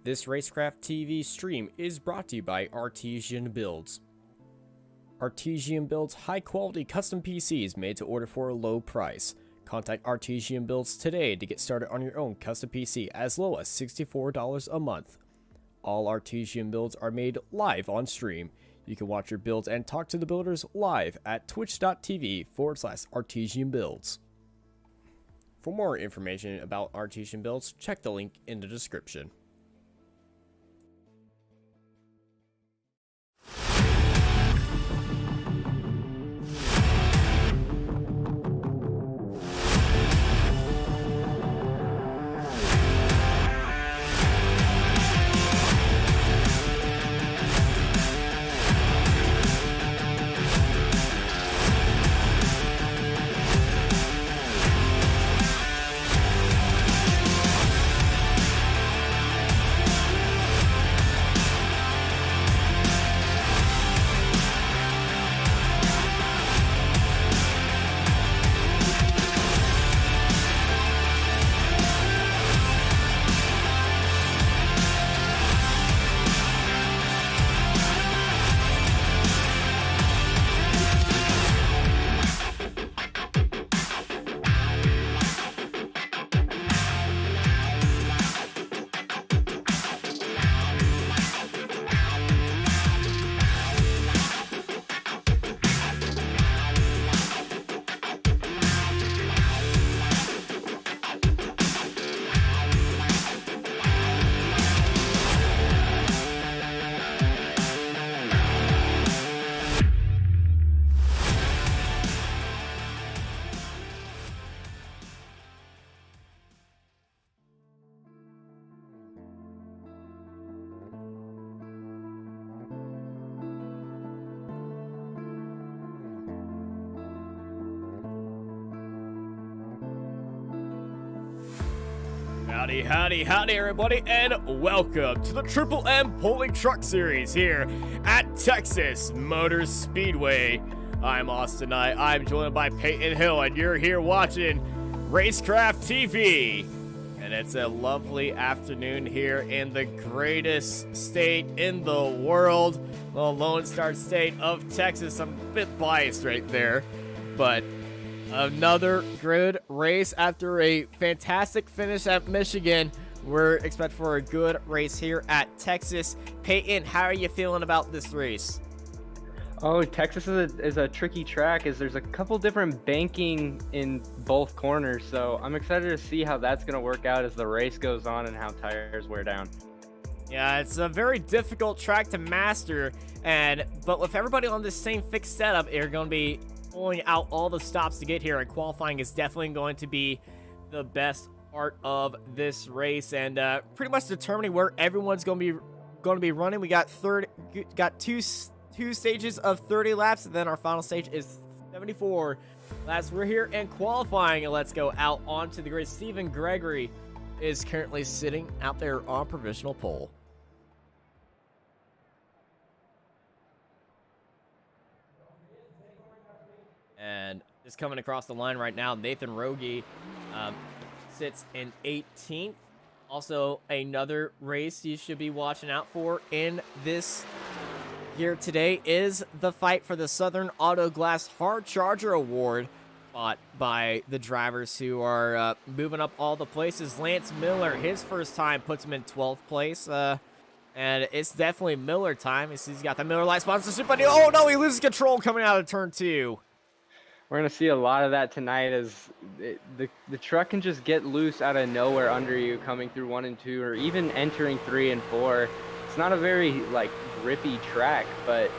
This Racecraft TV stream is brought to you by Artesian Builds. Artesian builds high-quality custom PCs made to order for a low price. Contact Artesian Builds today to get started on your own custom PC as low as $64 a month. All Artesian builds are made live on stream. You can watch your builds and talk to the builders live at twitch.tv/Artesian Builds. For more information about Artesian Builds, check the link in the description. Howdy everybody, and welcome to the Triple M Pulling Truck Series here at Texas Motor Speedway. I'm Austin Knight. I'm joined by Peyton Hill, and you're here watching Racecraft TV. And it's a lovely afternoon here in the greatest state in the world, the Lone Star State of Texas. I'm a bit biased right there, but another good race after a fantastic finish at Michigan. We're expecting for a good race here at Texas. Peyton, how are you feeling about this race? Oh, Texas is a tricky track, as there's a couple different banking in both corners, so I'm excited to see how that's going to work out as the race goes on and how tires wear down. Yeah, it's a very difficult track to master, but with everybody on the same fixed setup, you're going to be pulling out all the stops to get here, and qualifying is definitely going to be the best part of this race, and pretty much determining where everyone's going to be running. We got two stages of 30 laps, and then our final stage is 74 laps. We're here in qualifying, and let's go out onto the grid. Stephen Gregory is currently sitting out there on provisional pole. And just coming across the line right now, Nathan Rogie sits in 18th. Also, another race you should be watching out for in this here today is the fight for the Southern Auto Glass Hard Charger Award, fought by the drivers who are moving up all the places. Lance Miller, his first time, puts him in 12th place. And it's definitely Miller time. He's got the Miller Lite sponsorship, but oh no, he loses control coming out of turn 2. We're going to see a lot of that tonight, as the truck can just get loose out of nowhere under you coming through 1 and 2, or even entering 3 and 4. It's not a very grippy track, but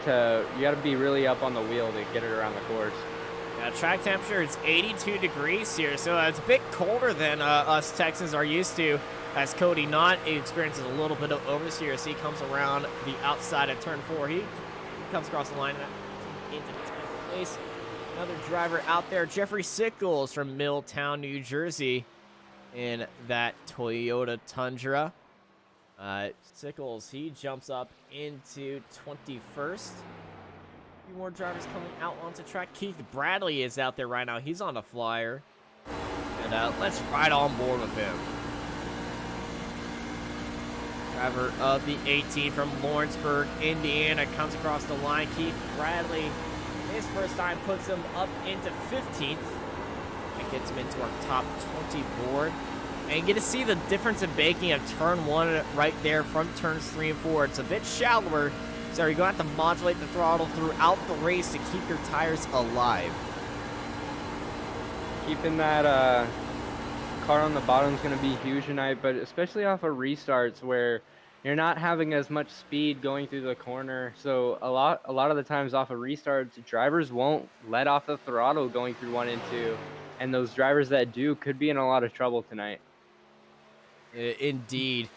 you got to be really up on the wheel to get it around the course. Yeah, track temperature is 82 degrees here, so it's a bit colder than us Texans are used to. As Cody Knott experiences a little bit of oversteer as he comes around the outside of turn 4. He comes across the line into the 10th place. Another driver out there, Jeffrey Sickles from Milltown, New Jersey, in that Toyota Tundra. Sickles, he jumps up into 21st. A few more drivers coming out onto track. Keith Bradley is out there right now. He's on a flyer. And let's ride on board with him. Driver of the 18 from Lawrenceburg, Indiana, comes across the line. Keith Bradley, his first time, puts him up into 15th. That gets him into our top 20 board. And you get to see the difference in baking of turn 1 right there from turns 3 and 4. It's a bit shallower, so you're going to have to modulate the throttle throughout the race to keep your tires alive. Keeping that car on the bottom is going to be huge tonight, but especially off of restarts where you're not having as much speed going through the corner. So a lot of the times off of restarts, drivers won't let off the throttle going through 1 and 2, and those drivers that do could be in a lot of trouble tonight. Indeed,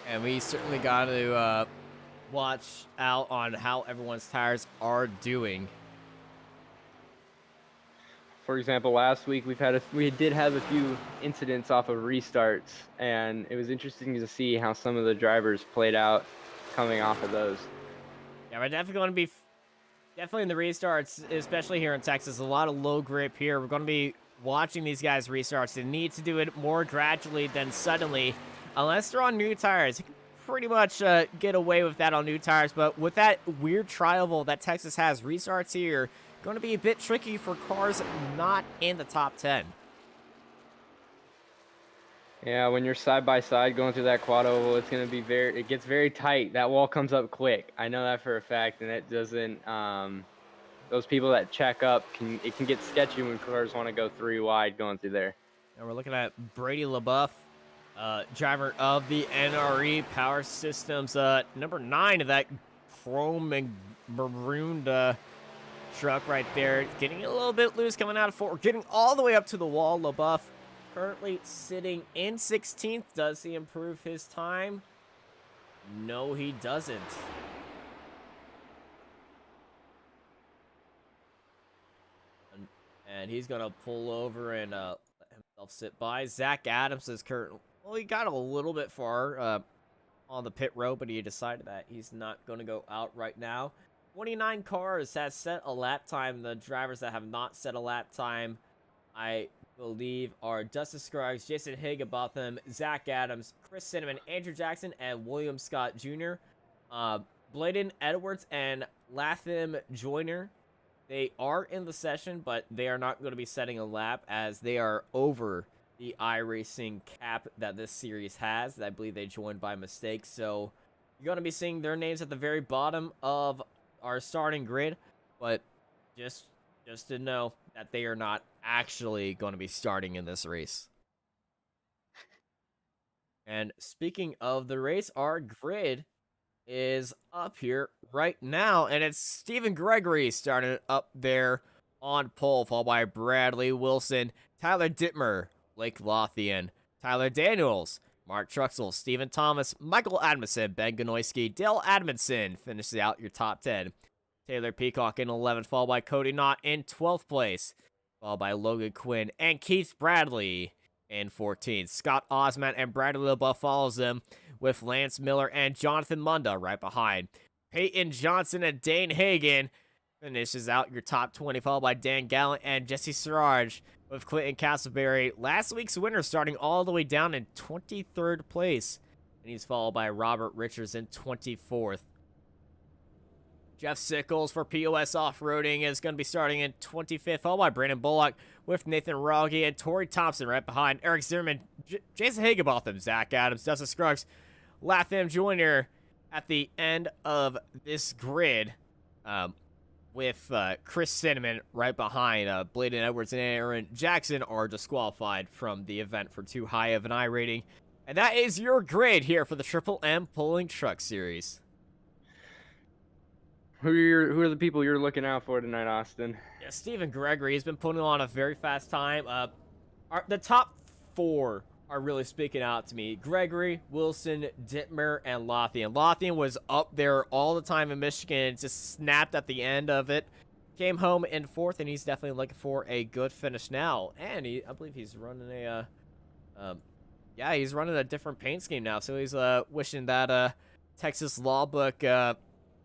and we certainly got to watch out on how everyone's tires are doing. For example, last week we did have a few incidents off of restarts, and it was interesting to see how some of the drivers played out coming off of those. Yeah, we're definitely going to be definitely in the restarts, especially here in Texas. A lot of low grip here. We're going to be watching these guys restarts. They need to do it more gradually than suddenly, unless they're on new tires. You can pretty much get away with that on new tires, but with that weird tri-oval that Texas has, restarts here going to be a bit tricky for cars not in the top 10. Yeah, when you're side by side going through that quad oval, it's going to be it gets very tight. That wall comes up quick. I know that for a fact, and it doesn't those people that check up it can get sketchy when cars want to go 3 wide going through there. And we're looking at Brady LaBeouf, driver of the NRE Power Systems, number 9 of that chrome and marooned truck right there. Getting a little bit loose coming out of 4. We're getting all the way up to the wall. LaBeouf currently sitting in 16th. Does he improve his time? No, he doesn't. And he's going to pull over and let himself sit by. Zach Adams is currently... Well, he got a little bit far on the pit road, but he decided that he's not going to go out right now. 29 cars has set a lap time. The drivers that have not set a lap time, I believe, are Dustin Scruggs, Jason Higginbotham, Zach Adams, Chris Cinnamon, Andrew Jackson, and William Scott Jr. Bladen Edwards and Latham Joyner, they are in the session, but they are not going to be setting a lap as they are over the iRacing cap that this series has. I believe they joined by mistake, so you're going to be seeing their names at the very bottom of our starting grid, but just to know that they are not actually going to be starting in this race. And speaking of the race, our grid is up here right now, and it's Stephen Gregory starting up there on pole, followed by Bradley Wilson, Tyler Dittmer, Blake Lothian, Tyler Daniels, Mark Truxell, Stephen Thomas, Michael Adamson, Ben Ganoyski, Dale Adamson finishes out your top 10. Taylor Peacock in 11th, followed by Cody Knott in 12th place, followed by Logan Quinn and Keith Bradley in 14th. Scott Osman and Bradley LaBeouf follows them, with Lance Miller and Jonathan Munda right behind. Peyton Johnson and Dane Hagan finishes out your top 20, followed by Dan Gallant and Jesse Siraj, with Clinton Castleberry, last week's winner, starting all the way down in 23rd place. And he's followed by Robert Richards in 24th. Jeff Sickles for POS Off-Roading is going to be starting in 25th, followed by Brandon Bullock, with Nathan Rogge and Tori Thompson right behind. Eric Zimmerman, Jason Higginbotham, Zach Adams, Dustin Scruggs, Latham Jr. at the end of this grid, with Chris Cinnamon right behind. Bladen Edwards and Aaron Jackson are disqualified from the event for too high of an I rating. And that is your grid here for the Triple M Pulling Truck Series. Who are the people you're looking out for tonight, Austin? Yeah, Stephen Gregory has been putting on a very fast time. The top 4 are really speaking out to me. Gregory, Wilson, Dittmer, and Lothian. Lothian was up there all the time in Michigan, just snapped at the end of it. Came home in 4th, and he's definitely looking for a good finish now. And I believe he's running he's running a different paint scheme now. So he's wishing that Texas Law Book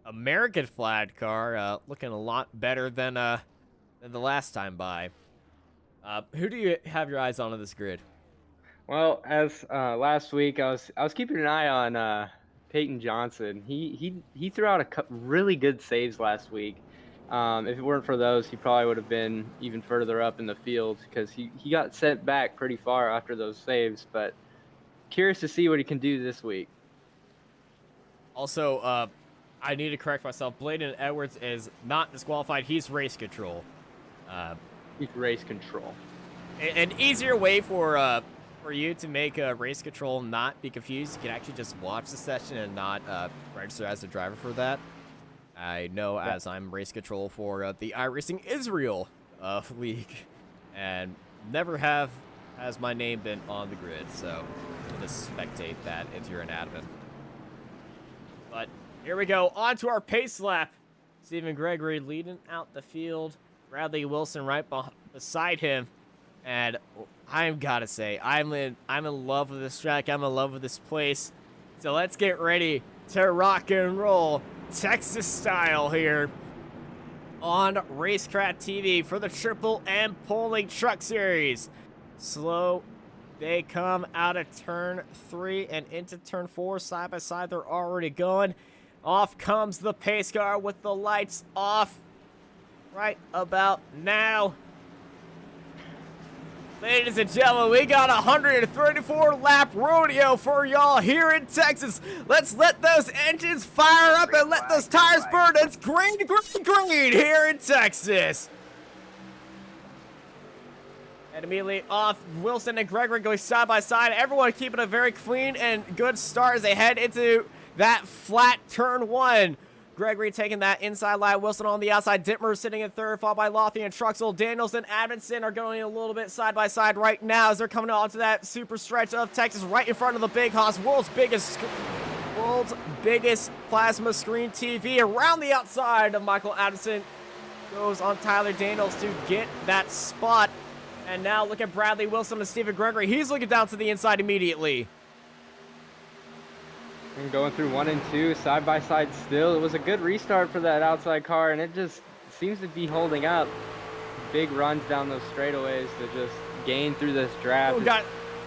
American flag car looking a lot better than the last time by. Who do you have your eyes on this grid? Well, as last week, I was keeping an eye on Peyton Johnson. He threw out really good saves last week. If it weren't for those, he probably would have been even further up in the field because he got sent back pretty far after those saves. But curious to see what he can do this week. Also, I need to correct myself. Bladen Edwards is not disqualified. He's race control. He's race control. An easier way for you to make race control not be confused, you can actually just watch the session and not register as a driver for that. I know, as I'm race control for the iRacing Israel league, and never has my name been on the grid, so just spectate that if you're an admin. But here we go, on to our pace lap. Stephen Gregory leading out the field. Bradley Wilson right beside him. And I've got to say, I'm in love with this track. I'm in love with this place. So let's get ready to rock and roll Texas style here on Racecraft TV for the Triple M Polling Truck Series. Slow. They come out of turn 3 and into turn 4. Side by side, they're already going. Off comes the pace car with the lights off right about now. Ladies and gentlemen, we got a 134-lap rodeo for y'all here in Texas. Let's let those engines fire up and let those tires burn. It's green, green, green here in Texas. And immediately off, Wilson and Gregory going side by side. Everyone keeping a very clean and good start as they head into that flat turn 1. Gregory taking that inside line. Wilson on the outside. Dittmer sitting in third, followed by Lothian, Truxell, Daniels, and Adamson are going a little bit side by side right now as they're coming onto that super stretch of Texas right in front of the Big Hoss, world's biggest plasma screen TV. Around the outside of Michael Adamson goes on Tyler Daniels to get that spot. And now look at Bradley Wilson and Stephen Gregory. He's looking down to the inside immediately. And going through 1 and 2 side by side still. It was a good restart for that outside car, and it just seems to be holding up. Big runs down those straightaways to just gain through this draft. Oh,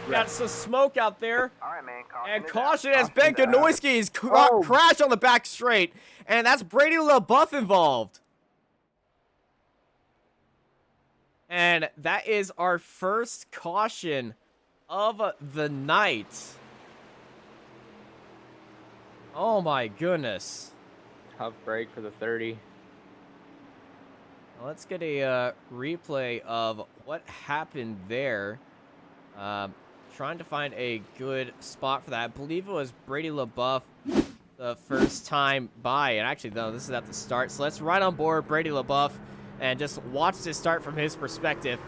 got some smoke out there. All right, man. And caution as Ben Ganoyski's crashed on the back straight. And that's Brady LaBeouf involved. And that is our first caution of the night. Oh my goodness. Tough break for the 30. Let's get a replay of what happened there. Trying to find a good spot for that. I believe it was Brady LaBeouf the first time by. And actually, no, this is at the start. So let's ride on board Brady LaBeouf and just watch this start from his perspective.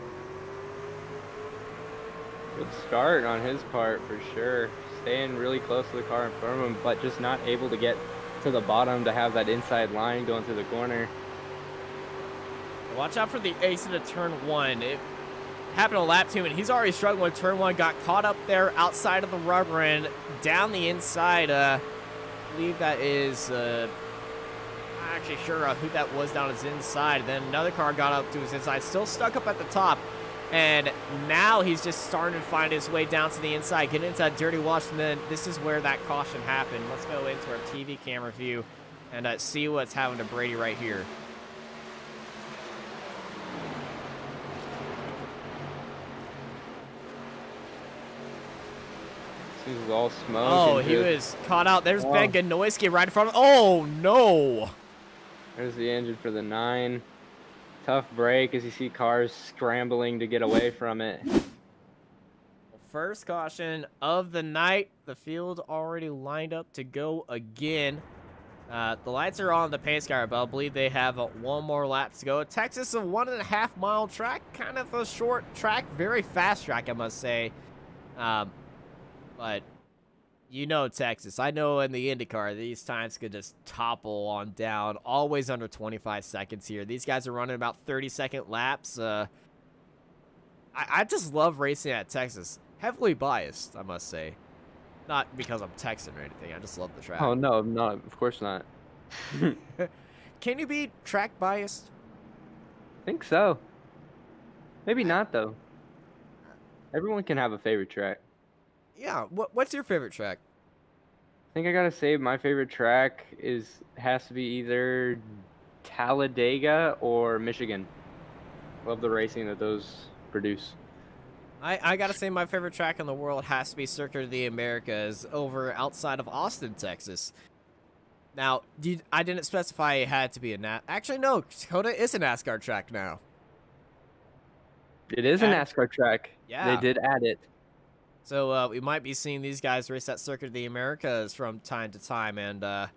Good start on his part for sure. Staying really close to the car in front of him, but just not able to get to the bottom to have that inside line going through the corner. Watch out for the ace into turn 1. It happened a lap 2, and he's already struggling with turn 1. Got caught up there outside of the rubber and down the inside. I believe that is, I'm not actually sure who that was down his inside. Then another car got up to his inside, still stuck up at the top. And now he's just starting to find his way down to the inside, get into that dirty wash, and then this is where that caution happened. Let's go into our TV camera view and see what's happening to Brady right here. This is all smoke. Oh, he was caught out. There's Ben Ganoyski right in front of him. Oh, no. There's the engine for the 9. Tough break as you see cars scrambling to get away from it. First caution of the night. The field already lined up to go again. The lights are on the pace car, but I believe they have one more lap to go. Texas, a 1.5 mile track, kind of a short track, very fast track, I must say. But you know Texas. I know in the IndyCar, these times could just topple on down. Always under 25 seconds here. These guys are running about 30-second laps. I just love racing at Texas. Heavily biased, I must say. Not because I'm Texan or anything. I just love the track. Oh, no, not. Of course not. Can you be track biased? I think so. Maybe not, though. Everyone can have a favorite track. Yeah. What's your favorite track? think I gotta say my favorite track has to be either Talladega or Michigan. Love the racing that those produce. I gotta say my favorite track in the world has to be Circuit of the Americas over outside of Austin, Texas. Now, I didn't specify it had to be a Actually, no, Dakota is a NASCAR track now. It is a NASCAR track. They Yeah. did add it. So we might be seeing these guys race that Circuit of the Americas from time to time, and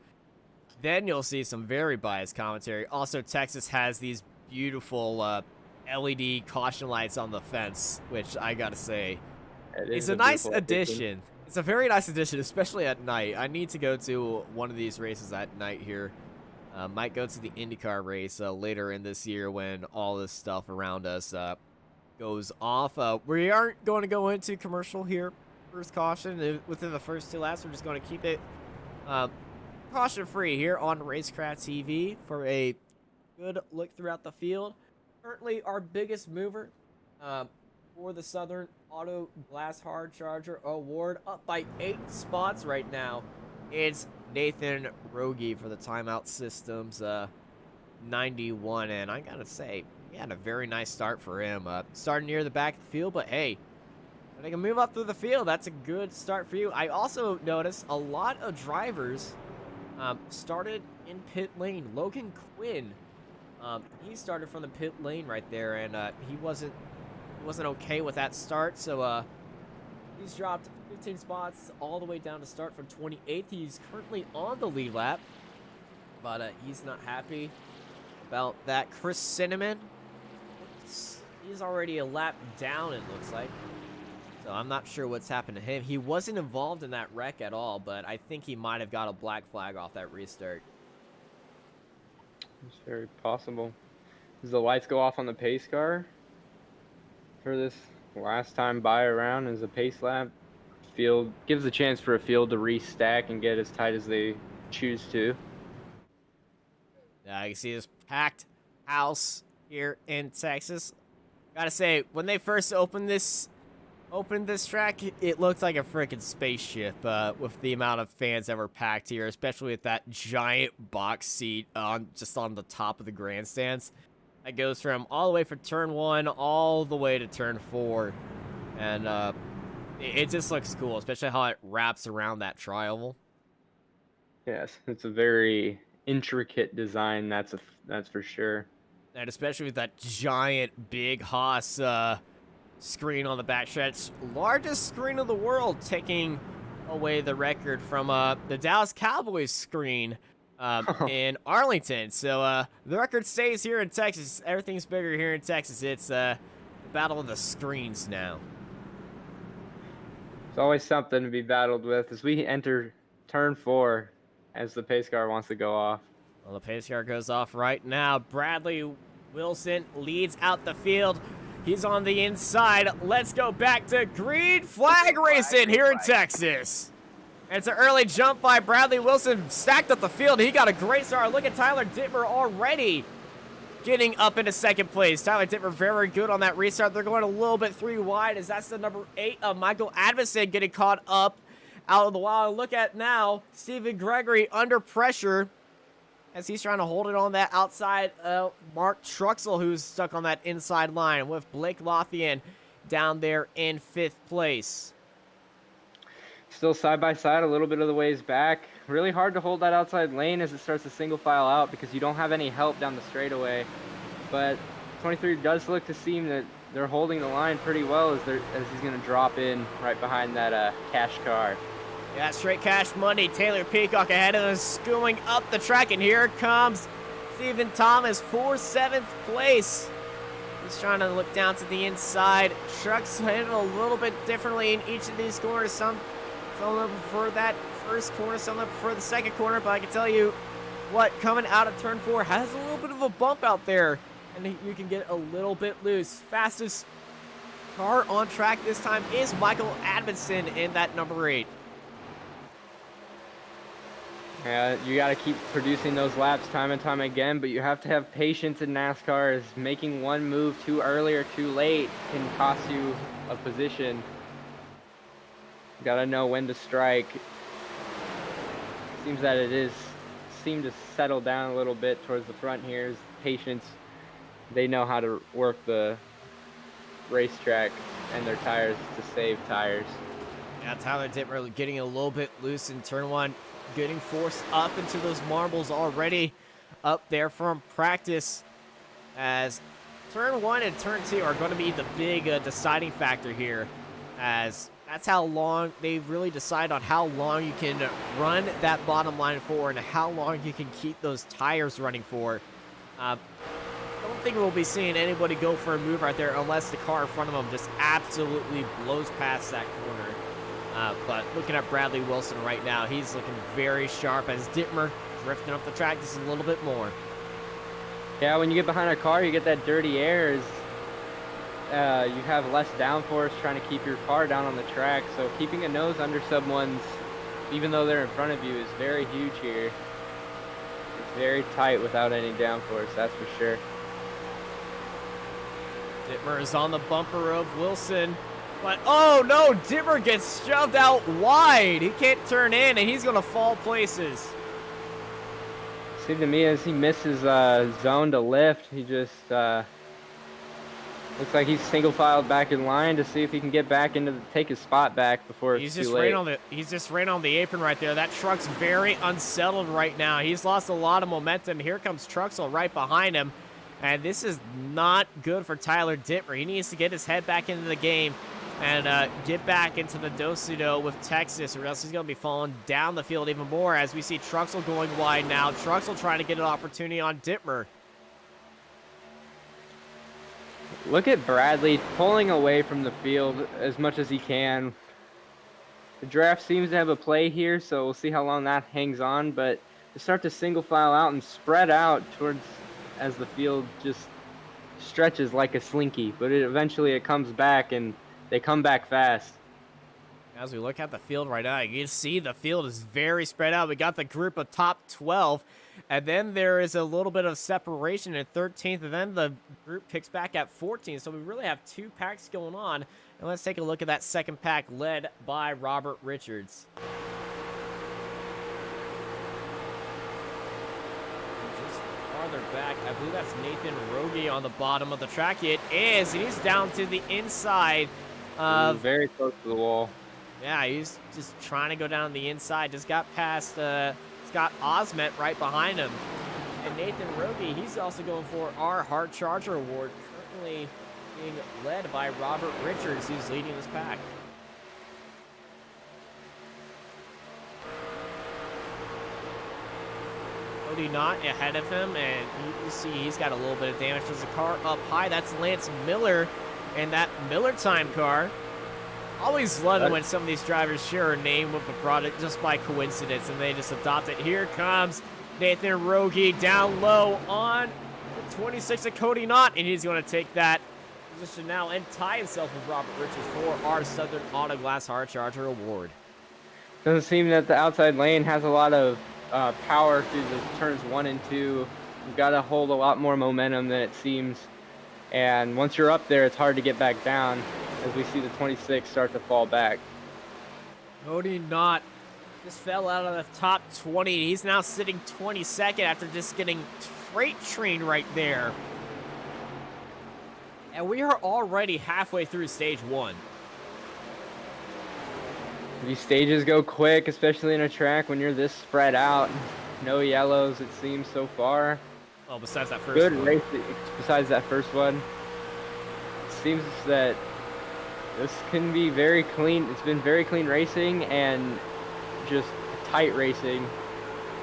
then you'll see some very biased commentary. Also, Texas has these beautiful LED caution lights on the fence, which I gotta say, it's a nice addition. It's a very nice addition, especially at night. I need to go to one of these races at night here. Might go to the IndyCar race later in this year when all this stuff around us goes off. We aren't going to go into commercial here. First caution within the first 2 laps. We're just going to keep it caution free here on Racecraft TV for a good look throughout the field. Currently, our biggest mover for the Southern Auto Glass Hard Charger Award, up by 8 spots right now. It's Nathan Rogie for the Timeout Systems 91, and I gotta say, he had a very nice start for him. Starting near the back of the field, but hey, when they can move up through the field, that's a good start for you. I also noticed a lot of drivers started in pit lane. Logan Quinn, he started from the pit lane right there, and he wasn't okay with that start, so he's dropped 15 spots all the way down to start from 28th. He's currently on the lead lap, but he's not happy about that. Chris Cinnamon, he's already a lap down, it looks like. So I'm not sure what's happened to him. He wasn't involved in that wreck at all, but I think he might have got a black flag off that restart. It's very possible. Does the lights go off on the pace car for this last time by around as a pace lap? Field gives a chance for a field to restack and get as tight as they choose to. Yeah, you can see this packed house here in Texas. Gotta say, when they first opened this track, it looked like a freaking spaceship with the amount of fans that were packed here, especially with that giant box seat just on the top of the grandstands. That goes from all the way from turn 1 all the way to turn 4, and it just looks cool, especially how it wraps around that tri-oval. Yes, it's a very intricate design. That's for sure. And especially with that giant big Haas screen on the backstretch, largest screen in the world, taking away the record from the Dallas Cowboys screen in Arlington. So the record stays here in Texas. Everything's bigger here in Texas. It's the battle of the screens now. It's always something to be battled with as we enter turn 4 as the pace car wants to go off. Well, the pace car goes off right now. Bradley Wilson leads out the field. He's on the inside. Let's go back to green flag racing here in Texas. And it's an early jump by Bradley Wilson. Stacked up the field. He got a great start. Look at Tyler Dittmer already getting up into second place. Tyler Dittmer very good on that restart. They're going a little bit 3 wide as that's the number 8 of Michael Adamson getting caught up out of the wild. Look at now, Stephen Gregory under pressure as he's trying to hold it on that outside. Mark Truxell, who's stuck on that inside line, with Blake Lothian down there in 5th place. Still side by side, a little bit of the ways back. Really hard to hold that outside lane as it starts to single file out because you don't have any help down the straightaway. But 23 does look to seem that they're holding the line pretty well as he's going to drop in right behind that cash car. Yeah, straight cash money. Taylor Peacock ahead of us, skewing up the track, and here comes Stephen Thomas for 7th place. He's trying to look down to the inside. Trucks handle a little bit differently in each of these corners. Some of them prefer that first corner, some of them prefer the second corner, but I can tell you what, coming out of turn 4 has a little bit of a bump out there, and you can get a little bit loose. Fastest car on track this time is Michael Adamson in that number 8. Yeah, you got to keep producing those laps time and time again, but you have to have patience in NASCAR, as making one move too early or too late can cost you a position. You got to know when to strike. Seems that seemed to settle down a little bit towards the front here. His patience, they know how to work the racetrack and their tires to save tires. Yeah, Tyler Dittmer getting a little bit loose in turn one, getting forced up into those marbles already up there from practice, as turn one and turn two are going to be the big deciding factor here, as that's how long they really decide on how long you can run that bottom line for and how long you can keep those tires running for. I don't think we'll be seeing anybody go for a move right there unless the car in front of them just absolutely blows past that corner. But looking at Bradley Wilson right now, he's looking very sharp as Dittmer drifting up the track just a little bit more. Yeah, when you get behind a car, you get that dirty air. You have less downforce trying to keep your car down on the track. So keeping a nose under sub ones, even though they're in front of you, is very huge here. It's very tight without any downforce, that's for sure. Dittmer is on the bumper of Wilson. But, oh no, Dittmer gets shoved out wide. He can't turn in, and he's going to fall places. Seemed to me as he misses zone to lift, he just looks like he's single filed back in line to see if he can get back into take his spot back before it's too late. He's just right on the apron right there. That truck's very unsettled right now. He's lost a lot of momentum. Here comes Truxell right behind him. And this is not good for Tyler Dittmer. He needs to get his head back into the game and get back into the do-si-do with Texas, or else he's going to be falling down the field even more as we see Truxell going wide now. Truxell trying to get an opportunity on Dittmer. Look at Bradley pulling away from the field as much as he can. The draft seems to have a play here, so we'll see how long that hangs on, but to start to single file out and spread out towards as the field just stretches like a slinky, but eventually it comes back and they come back fast. As we look at the field right now, you can see the field is very spread out. We got the group of top 12, and then there is a little bit of separation at 13th, and then the group picks back at 14. So we really have two packs going on. And let's take a look at that second pack led by Robert Richards. Just farther back, I believe that's Nathan Rogie on the bottom of the track. It is, and he's down to the inside of... Very close to the wall. Yeah, he's just trying to go down the inside. Just got past Scott Osment right behind him. And Nathan Rogie, he's also going for our Hard Charger Award, currently being led by Robert Richards, who's leading this pack. Cody Knott ahead of him, and you see he's got a little bit of damage. There's a car up high. That's Lance Miller and that Miller time car. Always love it when some of these drivers share a name with a product just by coincidence and they just adopt it. Here comes Nathan Rogie down low on the 26 of Cody Knott, and he's going to take that position now and tie himself with Robert Richards for our Southern Auto Glass Hard Charger Award. Doesn't seem that the outside lane has a lot of power through the turns 1 and 2. You've got to hold a lot more momentum than it seems. And once you're up there, it's hard to get back down as we see the 26 start to fall back. Cody Knott just fell out of the top 20. He's now sitting 22nd after just getting freight trained right there. And we are already halfway through stage 1. These stages go quick, especially in a track when you're this spread out. No yellows, it seems, so far. Oh, besides that first Good one. race, besides that first one. It seems that this can be very clean. It's been very clean racing and just tight racing.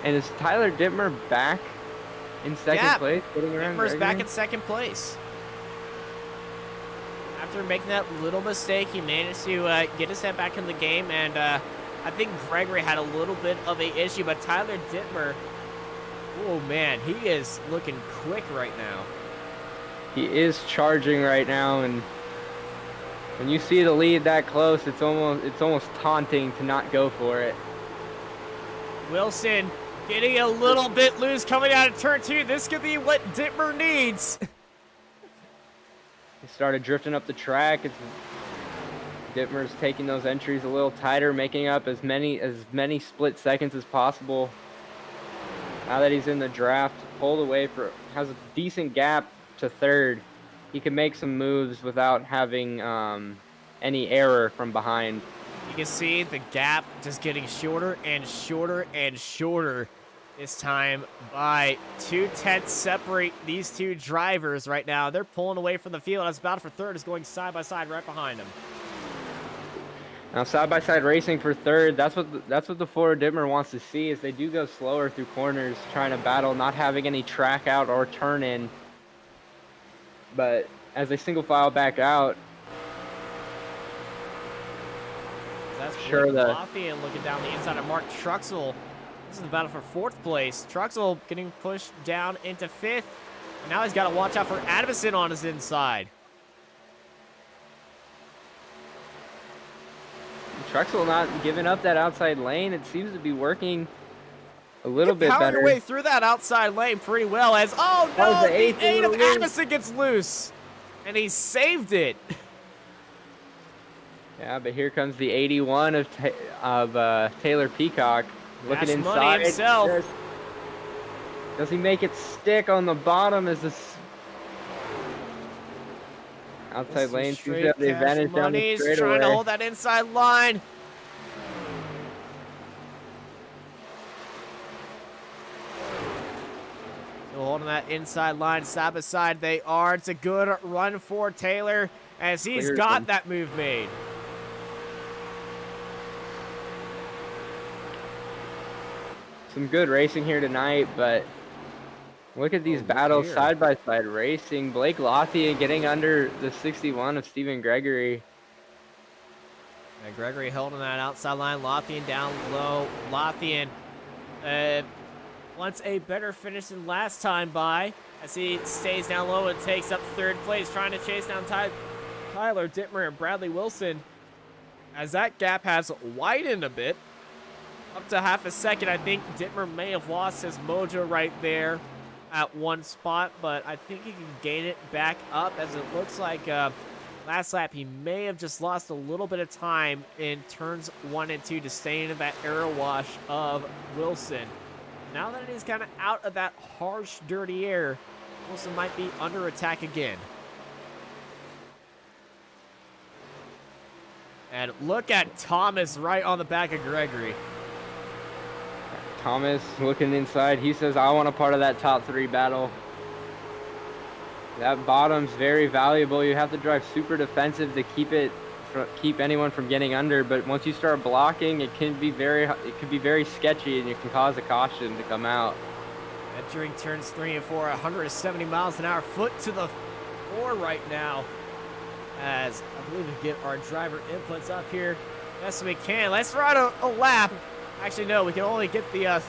And is Tyler Dittmer back in second place? Dittmer's back in second place. After making that little mistake, he managed to get his head back in the game, and I think Gregory had a little bit of an issue, but Tyler Dittmer, oh man, he is looking quick right now. He is charging right now, and when you see the lead that close, it's almost taunting to not go for it. Wilson getting a little bit loose coming out of turn 2. This could be what Dittmer needs. He started drifting up the track. It's Dittmer's taking those entries a little tighter, making up as many split seconds as possible. Now that he's in the draft, pulled away has a decent gap to third. He can make some moves without having any error from behind. You can see the gap just getting shorter and shorter and shorter this time by 2/10 separate these two drivers right now. They're pulling away from the field as battle for third is going side by side right behind them. Now side-by-side racing for third, that's what the Ford Dittmer wants to see, is they do go slower through corners, trying to battle, not having any track out or turn in. But as they single file back out, that's sure Lothian looking down the inside of Mark Truxell. This is the battle for fourth place. Truxell getting pushed down into fifth. And now he's got to watch out for Adamson on his inside. Truxell not giving up that outside lane. It seems to be working a little bit better. Your way through that outside lane pretty well as, oh no, the 8 of Adamson gets loose. And he saved it. Yeah, but here comes the 81 of Taylor Peacock. Looking inside. Himself. Does he make it stick on the bottom as this outside lane seems to have the advantage down the straightaway. Trying to hold that inside line. Still holding that inside line side by side. They are. It's a good run for Taylor as he's got that move made. Some good racing here tonight, but look at these battles side-by-side racing. Blake Lothian getting under the 61 of Stephen Gregory. And Gregory holding that outside line. Lothian down low. Lothian wants a better finish than last time by as he stays down low and takes up third place, trying to chase down Tyler Dittmer and Bradley Wilson as that gap has widened a bit. Up to half a second. I think Dittmer may have lost his mojo right there at one spot, but I think he can gain it back up as it looks like last lap he may have just lost a little bit of time in turns 1 and 2 to stay into that air wash of Wilson. Now that he's kind of out of that harsh, dirty air, Wilson might be under attack again. And look at Thomas right on the back of Gregory. Thomas looking inside. He says, I want a part of that top 3 battle. That bottom's very valuable. You have to drive super defensive to keep anyone from getting under. But once you start blocking, it can be very sketchy, and you can cause a caution to come out. Entering turns 3 and 4, 170 miles an hour, foot to the floor right now. As I believe we get our driver inputs up here best we can. Let's ride a lap. Actually, no, we can only get the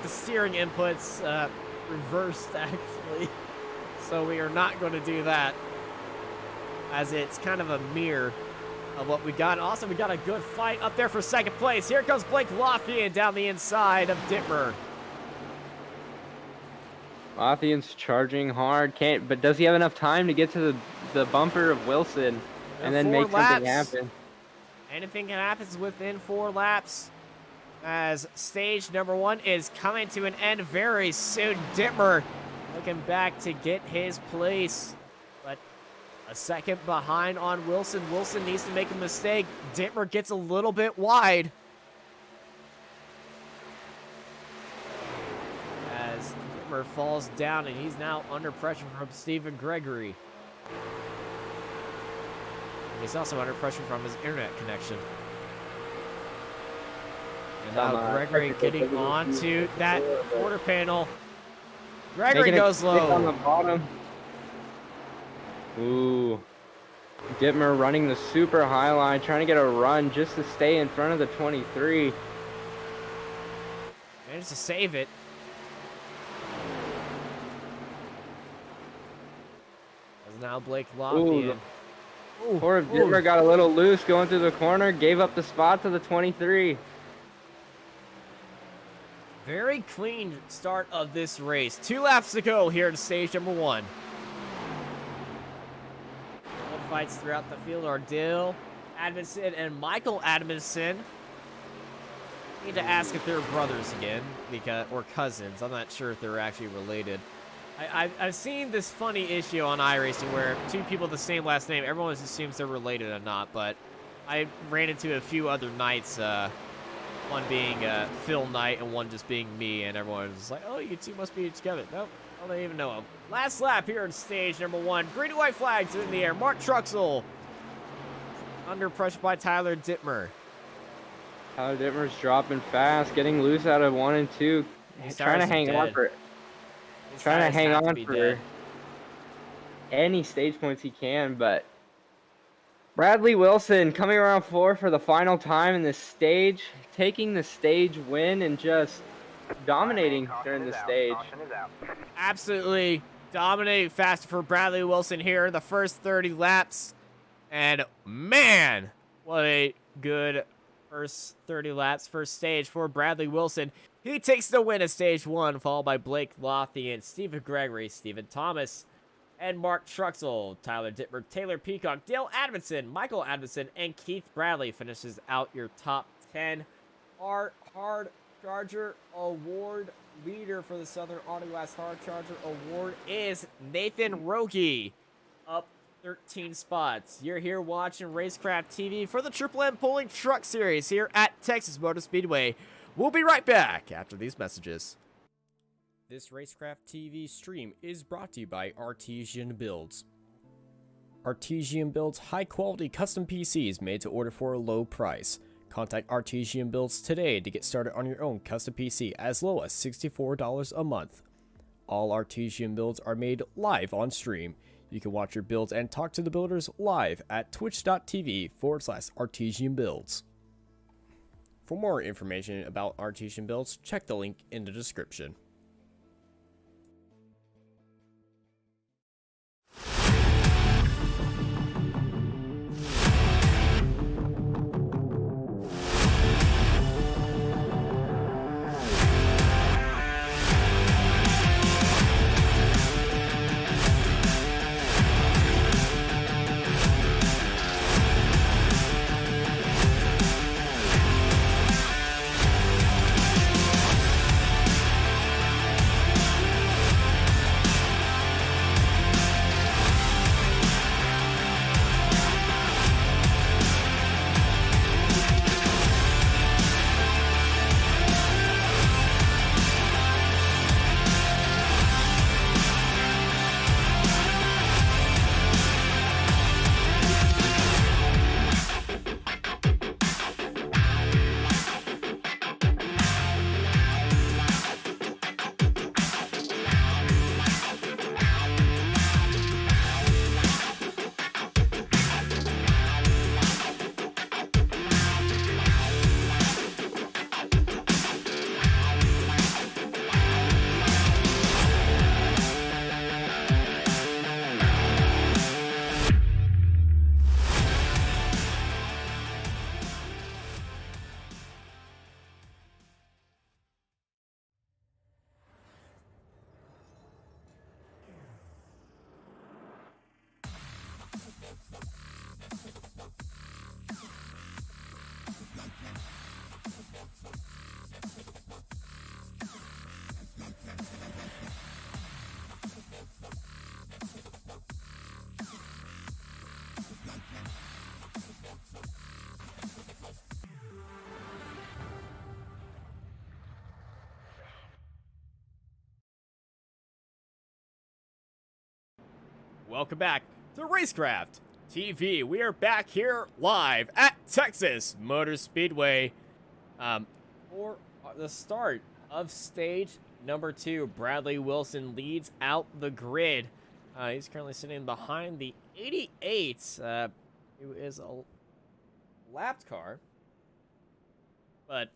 steering inputs reversed, actually. So we are not going to do that, as it's kind of a mirror of what we got. Also, we got a good fight up there for second place. Here comes Blake Lothian down the inside of Dittmer. Lothian's charging hard, but does he have enough time to get to the bumper of Wilson and then make something happen? Anything can happen within 4 laps. As stage number 1 is coming to an end very soon. Dittmer looking back to get his place, but a second behind on Wilson. Wilson needs to make a mistake. Dittmer gets a little bit wide. As Dittmer falls down, and he's now under pressure from Stephen Gregory. And he's also under pressure from his internet connection. And now Gregory getting onto that quarter panel. Gregory goes low. On the bottom. Ooh. Dittmer running the super high line, trying to get a run just to stay in front of the 23. Managed to save it. As now Blake Lothian. Poor Dittmer got a little loose going through the corner, gave up the spot to the 23. Very clean start of this race. 2 laps to go here in stage number 1. Fights throughout the field. Ardell Adamson and Michael Adamson. Need to ask if they're brothers again, or cousins. I'm not sure if they're actually related. I've seen this funny issue on iRacing where two people with the same last name, everyone just assumes they're related or not, but I ran into a few other Knights, one being Phil Knight and one just being me, and everyone was just like, oh, you two must be together. Nope, I don't even know him. Last lap here in stage number 1. Green and white flags in the air. Mark Truxell under pressure by Tyler Dittmer. Tyler Dittmer's dropping fast, getting loose out of 1 and 2. Trying to hang on for any stage points he can, but Bradley Wilson coming around 4 for the final time in this stage, taking the stage win and just dominating during the stage. Absolutely dominating fast for Bradley Wilson here in the first 30 laps. And man, what a good first 30 laps, first stage for Bradley Wilson. He takes the win at stage 1, followed by Blake Lothian, Stephen Gregory, Stephen Thomas, and Mark Truxell. Tyler Dittmer, Taylor Peacock, Dale Adamson, Michael Adamson, and Keith Bradley finishes out your top 10. Our Hard Charger Award leader for the Southern Auto Glass Hard Charger Award is Nathan Rogie, up 13 spots. You're here watching Racecraft TV for the Triple M Pulling Truck Series here at Texas Motor Speedway. We'll be right back after these messages. This Racecraft TV stream is brought to you by Artesian Builds. Artesian builds high-quality custom PCs made to order for a low price. Contact Artesian Builds today to get started on your own custom PC as low as $64 a month. All Artesian builds are made live on stream. You can watch your builds and talk to the builders live at twitch.tv/Artesian Builds. For more information about Artesian Builds, check the link in the description. Welcome back to Racecraft TV. We are back here live at Texas Motor Speedway for the start of stage number 2. Bradley Wilson leads out the grid. He's currently sitting behind the 88, who is a lapped car. But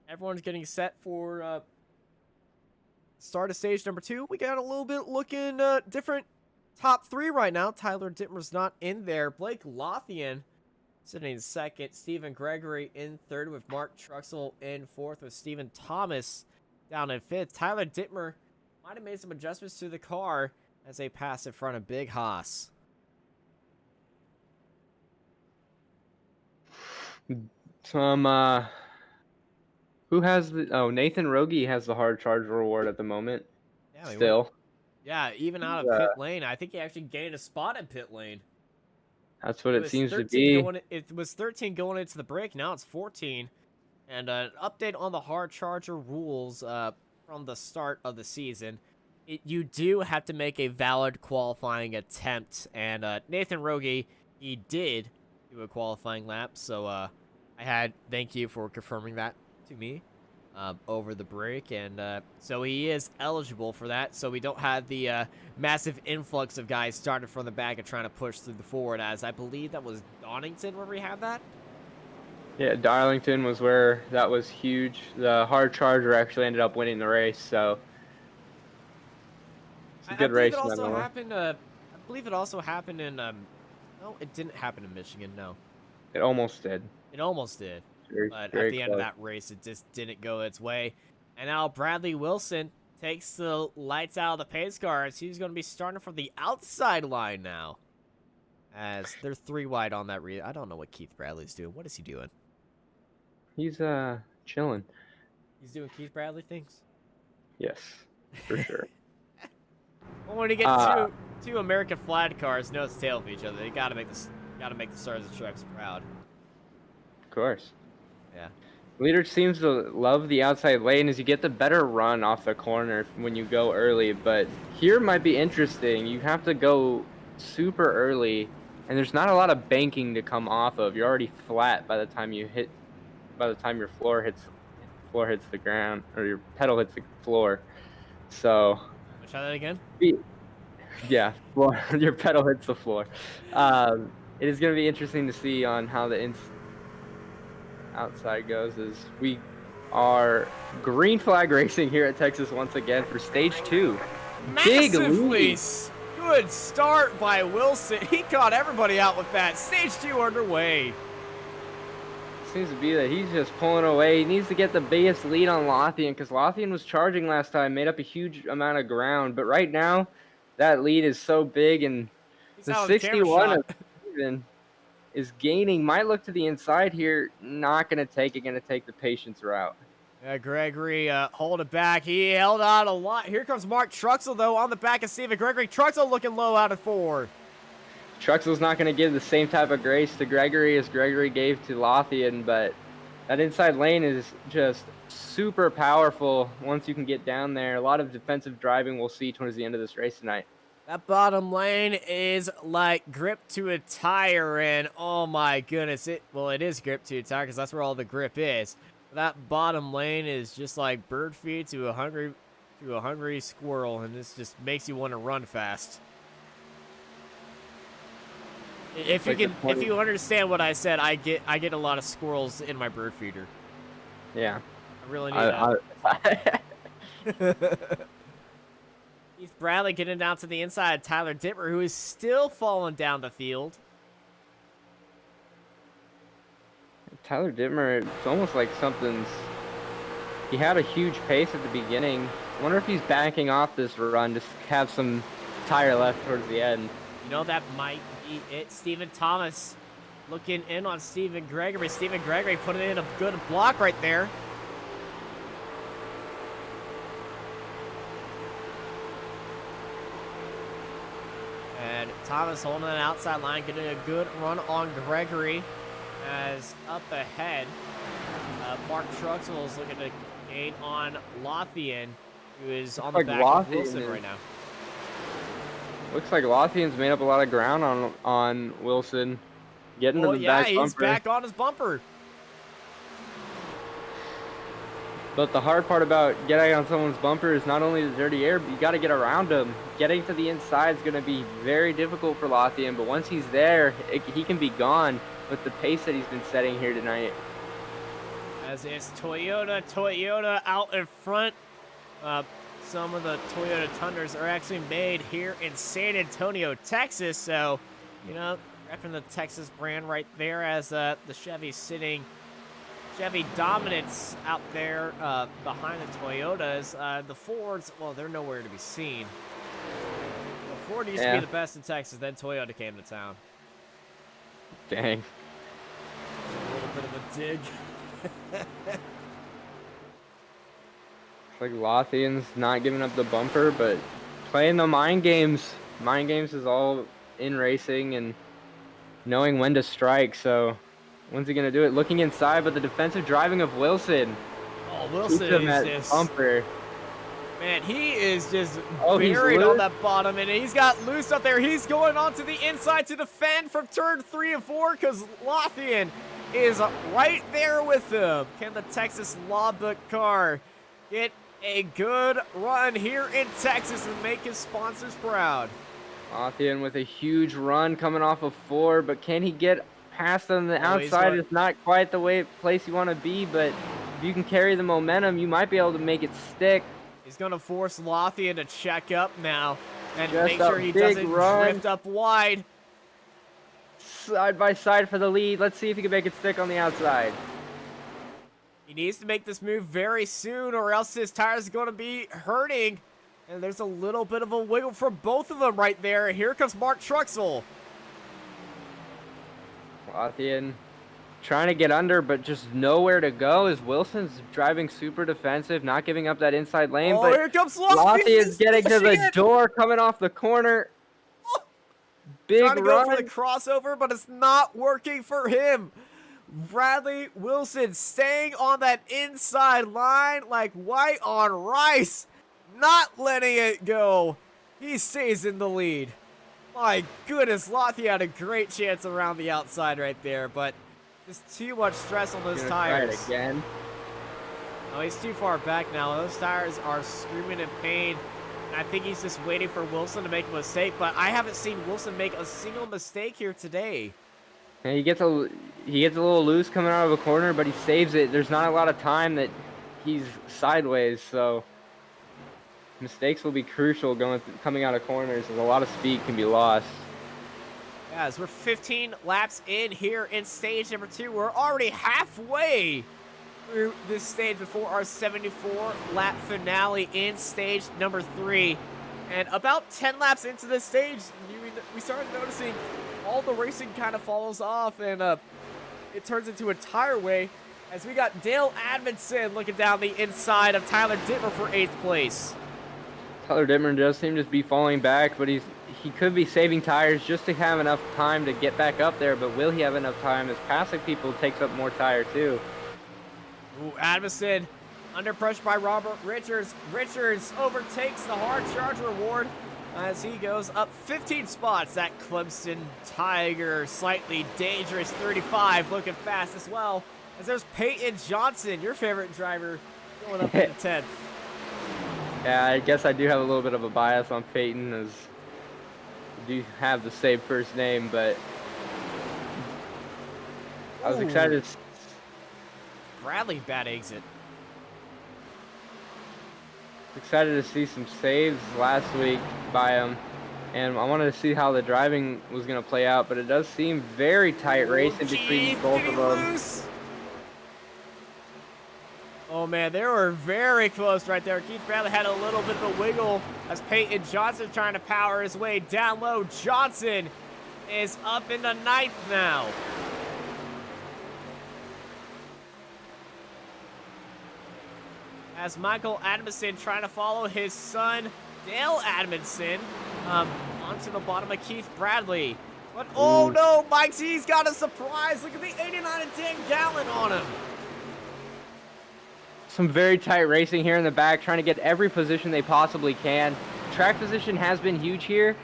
everyone's getting set for start of stage number 2. We got a little bit looking different top 3 right now. Tyler Dittmer's not in there. Blake Lothian sitting in second. Stephen Gregory in third with Mark Truxell in fourth with Stephen Thomas down in fifth. Tyler Dittmer might have made some adjustments to the car as they pass in front of Big Haas. Some who has the Nathan Rogie has the hard charge reward at the moment. Yeah, he went. Still. Yeah, even out of pit lane, I think he actually gained a spot in pit lane. That's what It it was seems to 13 be. going. It was 13 going into the break. Now it's 14. And an update on the hard charger rules from the start of the season. You do have to make a valid qualifying attempt, and Nathan Rogie, he did do a qualifying lap. So thank you for confirming that to me over the break, and so he is eligible for that. So we don't have the massive influx of guys starting from the back and trying to push through the forward, as I believe that was Donington where we had that. Yeah, Darlington was where that was huge. The hard charger actually ended up winning the race, so it's a good race. It also happened. I believe it also happened in. No, it didn't happen in Michigan. No, it almost did. It almost did, but very at the end of that race, it just didn't go its way. And now Bradley Wilson takes the lights out of the pace cars. He's going to be starting from the outside line now, as they're 3 wide on that. I don't know what Keith Bradley's doing. What is he doing? He's chilling. He's doing Keith Bradley things? Yes, for sure. Well, when you get two American flag cars nose to tail of each other, they gotta make the Stars and Stripes proud. Of course. Yeah. Leader seems to love the outside lane as you get the better run off the corner when you go early, but here might be interesting. You have to go super early, and there's not a lot of banking to come off of. You're already flat by the time your floor hits the ground, or your pedal hits the floor. So try that again. Yeah, your pedal hits the floor. It is going to be interesting to see on how the outside goes, as we are green flag racing here at Texas once again for stage 2. Massively good start by Wilson. He caught everybody out with that. Stage 2 underway. Seems to be that he's just pulling away. He needs to get the biggest lead on Lothian, because Lothian was charging last time, made up a huge amount of ground. But right now, that lead is so big, and the 61 of Steven is gaining. Might look to the inside here. Not going to take it. Going to take the patience route. Yeah, Gregory hold it back. He held out a lot. Here comes Mark Truxell, though, on the back of Steven Gregory. Truxell looking low out of 4. Truxell's not going to give the same type of grace to Gregory as Gregory gave to Lothian, but that inside lane is just super powerful once you can get down there. A lot of defensive driving we'll see towards the end of this race tonight. That bottom lane is like grip to a tire, and oh my goodness, it is grip to a tire because that's where all the grip is. That bottom lane is just like bird feed to a hungry squirrel, and this just makes you want to run fast. If you understand what I said, I get a lot of squirrels in my bird feeder. Yeah. I really need that. Keith Bradley getting down to the inside. Tyler Dittmer, who is still falling down the field. Tyler Dittmer, it's almost like he had a huge pace at the beginning. I wonder if he's backing off this run to have some tire left towards the end. You know, that might be it. Stephen Thomas looking in on Stephen Gregory. Stephen Gregory putting in a good block right there. And Thomas holding an outside line, getting a good run on Gregory. As up ahead, Mark Truxell is looking to gain on Lothian, who is on the back of Wilson right now. Looks like Lothian's made up a lot of ground on Wilson. Getting to the back bumper. Yeah, he's back on his bumper. But the hard part about getting on someone's bumper is not only the dirty air, but you got to get around him. Getting to the inside is going to be very difficult for Lothian, but once he's there, he can be gone with the pace that he's been setting here tonight. As it's Toyota out in front. Some of the Toyota Tundras are actually made here in San Antonio, Texas. So, you know, repping the Texas brand right there, as the Chevy dominance out there behind the Toyotas. The Fords, well, they're nowhere to be seen. The Ford used to be the best in Texas, then Toyota came to town. Dang. A little bit of a dig. Like Lothian's not giving up the bumper, but playing the mind games. Mind games is all in racing and knowing when to strike. So when's he gonna do it? Looking inside, but the defensive driving of Wilson Oh, keeps Wilson him is at just... bumper. Man, he is just He's buried on loose. that bottom, and he's got loose up there. He's going on to the inside to defend from turn 3 and 4 because Lothian is right there with him. Can the Texas Law Book car get a good run here in Texas and make his sponsors proud? Lothian with a huge run coming off of 4, but can he get past on the outside? It's not quite the place you want to be, but if you can carry the momentum, you might be able to make it stick. He's going to force Lothian to check up now and Just make sure he doesn't drift up wide. Side by side for the lead. Let's see if he can make it stick on the outside. He needs to make this move very soon or else his tires are going to be hurting. And there's a little bit of a wiggle for both of them right there. Here comes Mark Truxell. Lothian trying to get under, but just nowhere to go as Wilson's driving super defensive, not giving up that inside lane. Oh, but here comes Lothian's getting to the door, coming off the corner. Big trying to run. go for the crossover, but it's not working for him. Bradley Wilson staying on that inside line like white on rice, not letting it go. He stays in the lead. My goodness, Lothian had a great chance around the outside right there, but just too much stress on those tires. Try it again. Oh, he's too far back now. Those tires are screaming in pain. And I think he's just waiting for Wilson to make a mistake, but I haven't seen Wilson make a single mistake here today. And he gets a little loose coming out of a corner, but he saves it. There's not a lot of time that he's sideways, so mistakes will be crucial coming out of corners, and a lot of speed can be lost. Yeah, as we're 15 laps in here in stage number 2, we're already halfway through this stage before our 74 lap finale in stage number 3. And about 10 laps into this stage, we started noticing all the racing kind of falls off and it turns into a tire way as we got Dale Admonson looking down the inside of Tyler Dittmer for 8th place. Tyler Dittmer does seem to be falling back, but he could be saving tires just to have enough time to get back up there, but will he have enough time as passing people takes up more tire too? Ooh, Admonson under pressure by Robert Richards. Richards overtakes the hard charge reward as he goes up 15 spots. That Clemson Tiger, slightly dangerous 35, looking fast as well. As there's Peyton Johnson, your favorite driver, going up into 10th. Yeah, I guess I do have a little bit of a bias on Peyton, as I do have the same first name, but I was excited. Bradley, bad exit. Excited to see some saves last week by him, and I wanted to see how the driving was going to play out, but it does seem very tight racing between both of them. Loose. Oh man, they were very close right there. Keith Bradley had a little bit of a wiggle as Peyton Johnson trying to power his way down low. Johnson is up into 9th now. As Michael Admonson trying to follow his son, Dale Admonson, onto the bottom of Keith Bradley. But oh no, Mike Z's got a surprise. Look at the 89 and 10 gallon on him. Some very tight racing here in the back, trying to get every position they possibly can. Track position has been huge here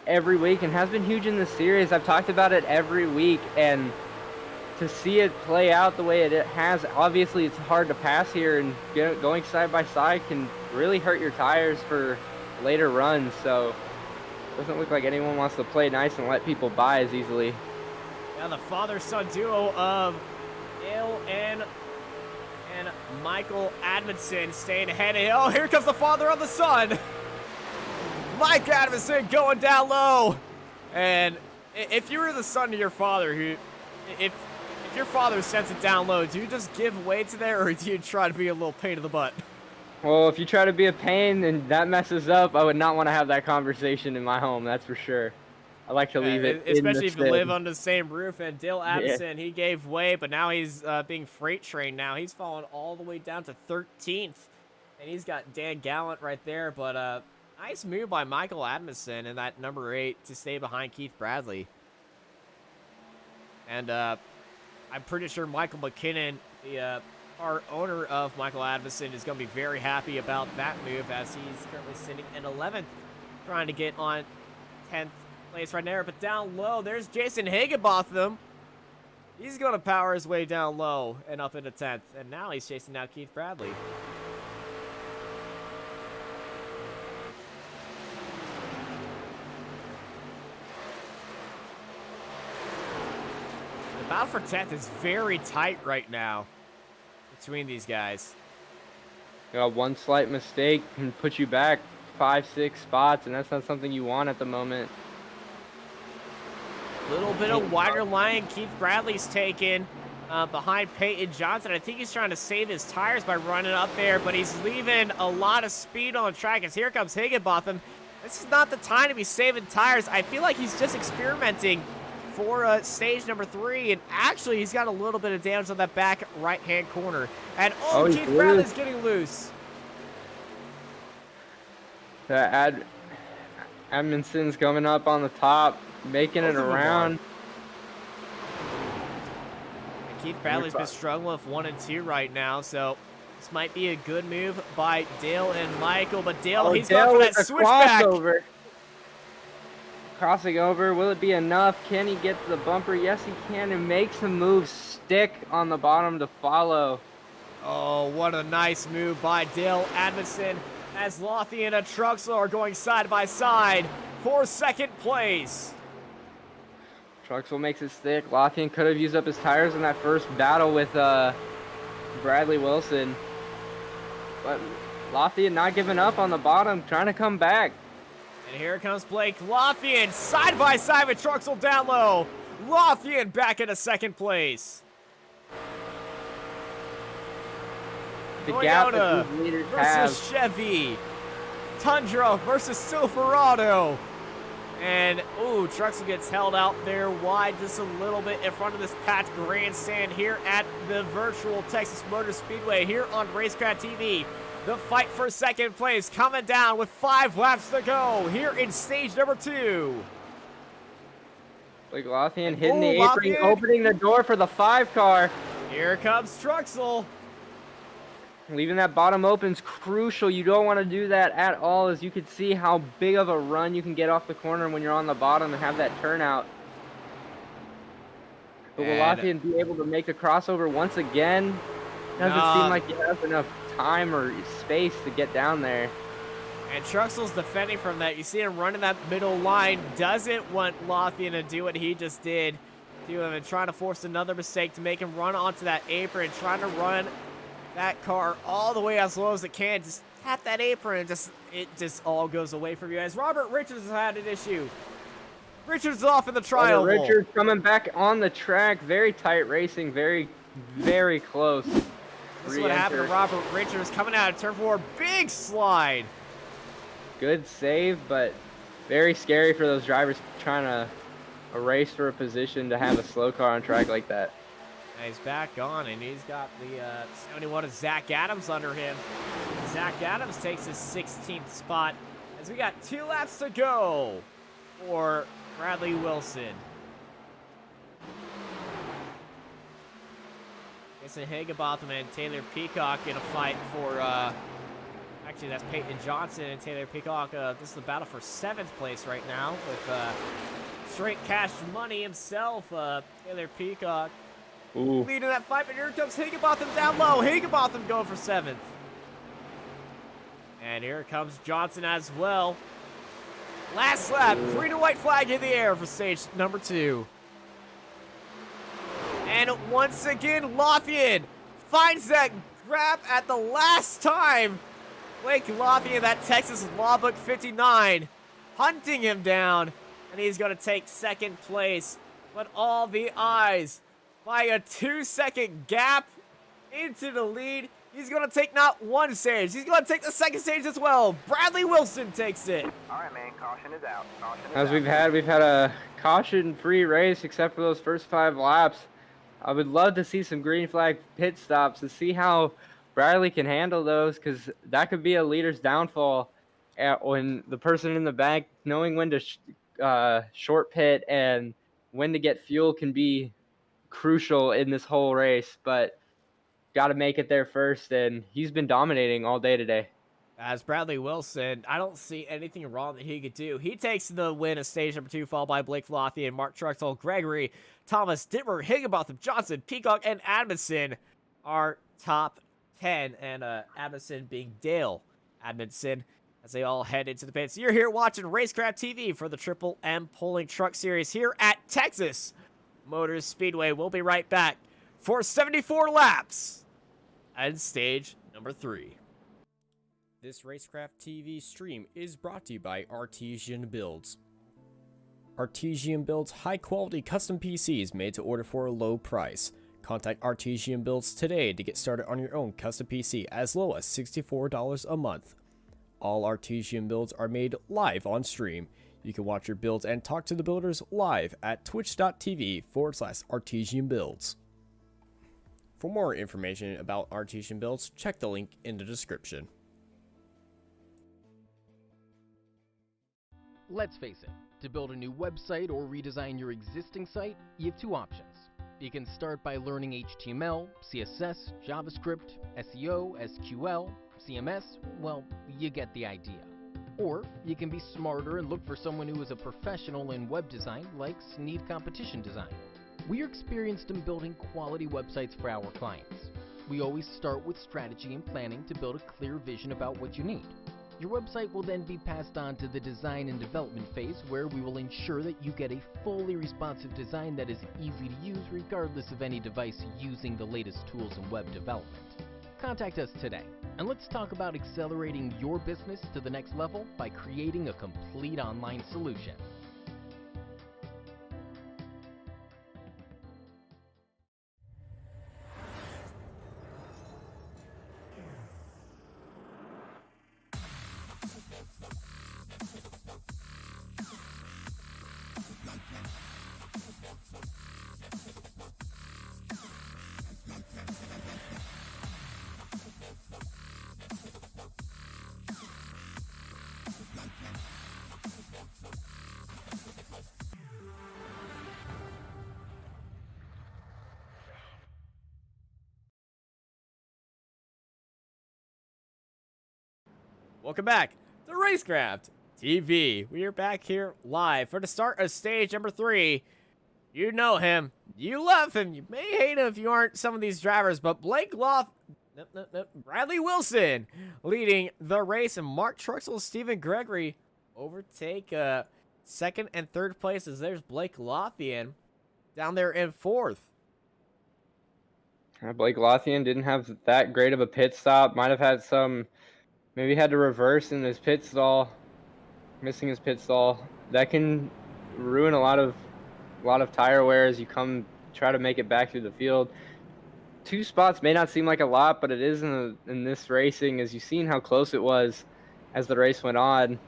every week and has been huge in the series. I've talked about it every week, and to see it play out the way it has, obviously it's hard to pass here, and going side by side can really hurt your tires for later runs, so it doesn't look like anyone wants to play nice and let people by as easily. Now the father-son duo of Dale and Michael Admonson staying ahead. And oh, here comes the father of the son. Mike Admonson going down low. And if you were the son to your father, if your father sends it down low, do you just give way to there, or do you try to be a little pain in the butt? Well, if you try to be a pain and that messes up, I would not want to have that conversation in my home, that's for sure. I like to leave it in the especially if you live sim. under the same roof. And Dale Yeah. Addison, he gave way, but now he's being freight trained now. He's fallen all the way down to 13th. And he's got Dan Gallant right there. But nice move by Michael Adamson in that number 8 to stay behind Keith Bradley. And I'm pretty sure Michael McKinnon, the our owner of Michael Adamson, is going to be very happy about that move, as he's currently sitting in 11th, trying to get on 10th place right there. But down low, there's Jason Higginbotham. He's going to power his way down low and up into 10th. And now he's chasing down Keith Bradley. The battle for 10th is very tight right now between these guys. One slight mistake can put you back 5-6 spots, and that's not something you want at the moment. Little bit of wider line Keith Bradley's taken behind Peyton Johnson. I think he's trying to save his tires by running up there, but he's leaving a lot of speed on the track as here comes Higginbotham. This is not the time to be saving tires. I feel like he's just experimenting for stage number 3, and actually he's got a little bit of damage on that back right-hand corner. And Keith Bradley's getting loose. Edmondson's coming up on the top, making it around. And Keith Bradley's been struggling with 1 and 2 right now, so this might be a good move by Dale and Michael. But Dale, he's going for that switchback. Crossing over, will it be enough? Can he get to the bumper? Yes, he can, and makes the move stick on the bottom to follow. Oh, what a nice move by Dale Adamson, as Lothian and Truxler are going side by side for 2nd place. Truxler makes it stick. Lothian could have used up his tires in that first battle with Bradley Wilson. But Lothian not giving up on the bottom, trying to come back. And here comes Blake Lothian, side by side with Truxell down low. Lothian back into 2nd place. The gap Toyota that these leaders versus have. Chevy. Tundra versus Silverado. And, Truxell gets held out there wide just a little bit in front of this packed grandstand here at the virtual Texas Motor Speedway here on Racecraft TV. The fight for 2nd place coming down with 5 laps to go here in stage number 2. Blake Lothian hitting the apron, opening the door for the 5 car. Here comes Truxell. Leaving that bottom open is crucial. You don't want to do that at all, as you can see how big of a run you can get off the corner when you're on the bottom and have that turnout. But will Lothian be able to make the crossover once again? Doesn't seem like he has enough time or space to get down there. And Truxell's defending from that. You see him running that middle line. Doesn't want Lothian to do what he just did to him and trying to force another mistake to make him run onto that apron, trying to run that car all the way as low as it can. Just tap that apron and it just all goes away from you. As Robert Richards has had an issue. Richards is off in the trial. Richards coming back on the track. Very tight racing. Very, very close. This is what happened to Robert Richards coming out of turn 4. Big slide. Good save, but very scary for those drivers trying to race for a position to have a slow car on track like that. And he's back on, and he's got the 71 of Zach Adams under him. Zach Adams takes his 16th spot as we got 2 laps to go for Bradley Wilson. Jason Higginbotham and Taylor Peacock in a fight for, actually that's Peyton Johnson and Taylor Peacock. This is the battle for 7th place right now with straight cash money himself, Taylor Peacock. Leading that fight, but here comes Higginbotham down low. Higginbotham going for 7th. And here comes Johnson as well. Last lap, green and white flag in the air for stage number 2. And once again, Lothian finds that grab at the last time. Blake Lothian, that Texas Law Book 59, hunting him down. And he's going to take 2nd place. But all the eyes by a 2-second gap into the lead. He's going to take not one stage. He's going to take the second stage as well. Bradley Wilson takes it. All right, man. Caution is out. Caution is As out. we've had a caution-free race except for those first 5 laps. I would love to see some green flag pit stops to see how Bradley can handle those, because that could be a leader's downfall when the person in the back knowing when to short pit and when to get fuel can be crucial in this whole race. But got to make it there first, and he's been dominating all day today. As Bradley Wilson, I don't see anything wrong that he could do. He takes the win of stage number 2, followed by Blake Lothian, Mark Truxell, Gregory, Thomas, Dittmer, Higginbotham, Johnson, Peacock, and Adamson are top 10, and Adamson being Dale Adamson as they all head into the pits. You're here watching Racecraft TV for the Triple M Pulling Truck Series here at Texas Motors Speedway. We'll be right back for 74 laps and stage number 3. This Racecraft TV stream is brought to you by Artesian Builds. Artesian builds high-quality custom PCs made to order for a low price. Contact Artesian Builds today to get started on your own custom PC as low as $64 a month. All Artesian builds are made live on stream. You can watch your builds and talk to the builders live at twitch.tv/Artesian Builds. For more information about Artesian Builds, check the link in the description. Let's face it, to build a new website or redesign your existing site, you have 2 options. You can start by learning HTML, CSS, JavaScript, SEO, SQL, CMS, well, you get the idea. Or you can be smarter and look for someone who is a professional in web design like Sneed Competition Design. We are experienced in building quality websites for our clients. We always start with strategy and planning to build a clear vision about what you need. Your website will then be passed on to the design and development phase, where we will ensure that you get a fully responsive design that is easy to use regardless of any device using the latest tools in web development. Contact us today, and let's talk about accelerating your business to the next level by creating a complete online solution. Welcome back to Racecraft TV. We are back here live for the start of stage number 3. You know him. You love him. You may hate him if you aren't some of these drivers, but Bradley Wilson leading the race, and Mark Truxell, Stephen Gregory overtake second and third places. There's Blake Lothian down there in 4th. Blake Lothian didn't have that great of a pit stop. Might have had some, maybe had to reverse in his pit stall, missing his pit stall. That can ruin a lot of tire wear as you try to make it back through the field. 2 spots may not seem like a lot, but it is in this racing, as you've seen how close it was as the race went on.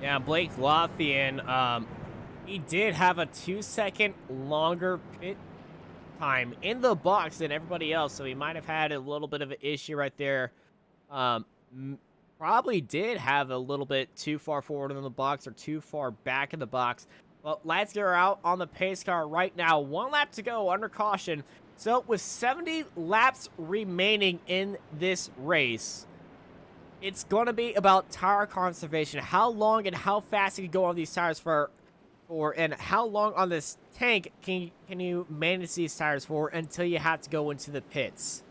Yeah, Blake Lothian, he did have a 2-second longer pit time in the box than everybody else, so he might have had a little bit of an issue right there. Probably did have a little bit too far forward in the box or too far back in the box. Well, let's get her out on the pace car right now. 1 lap to go under caution. So with 70 laps remaining in this race, it's going to be about tire conservation. How long and how fast you can go on these tires for and how long on this tank can you manage these tires for until you have to go into the pits.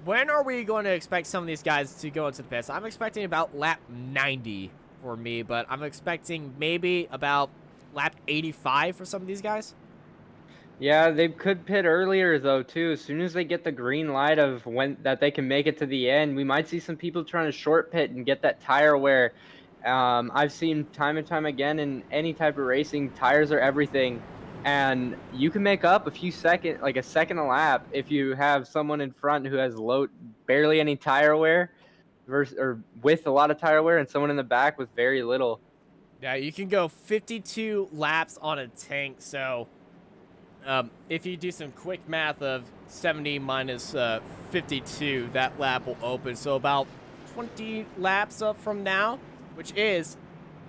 When are we going to expect some of these guys to go into the pits? I'm expecting about lap 90 for me, but I'm expecting maybe about lap 85 for some of these guys. Yeah, they could pit earlier though too. As soon as they get the green light of that they can make it to the end, we might see some people trying to short pit and get that tire wear. I've seen time and time again in any type of racing, tires are everything, and you can make up a second a lap if you have someone in front who has barely any tire wear or with a lot of tire wear, and someone in the back with very little. Yeah, you can go 52 laps on a tank, so if you do some quick math of 70 minus 52, that lap will open. So about 20 laps up from now, which is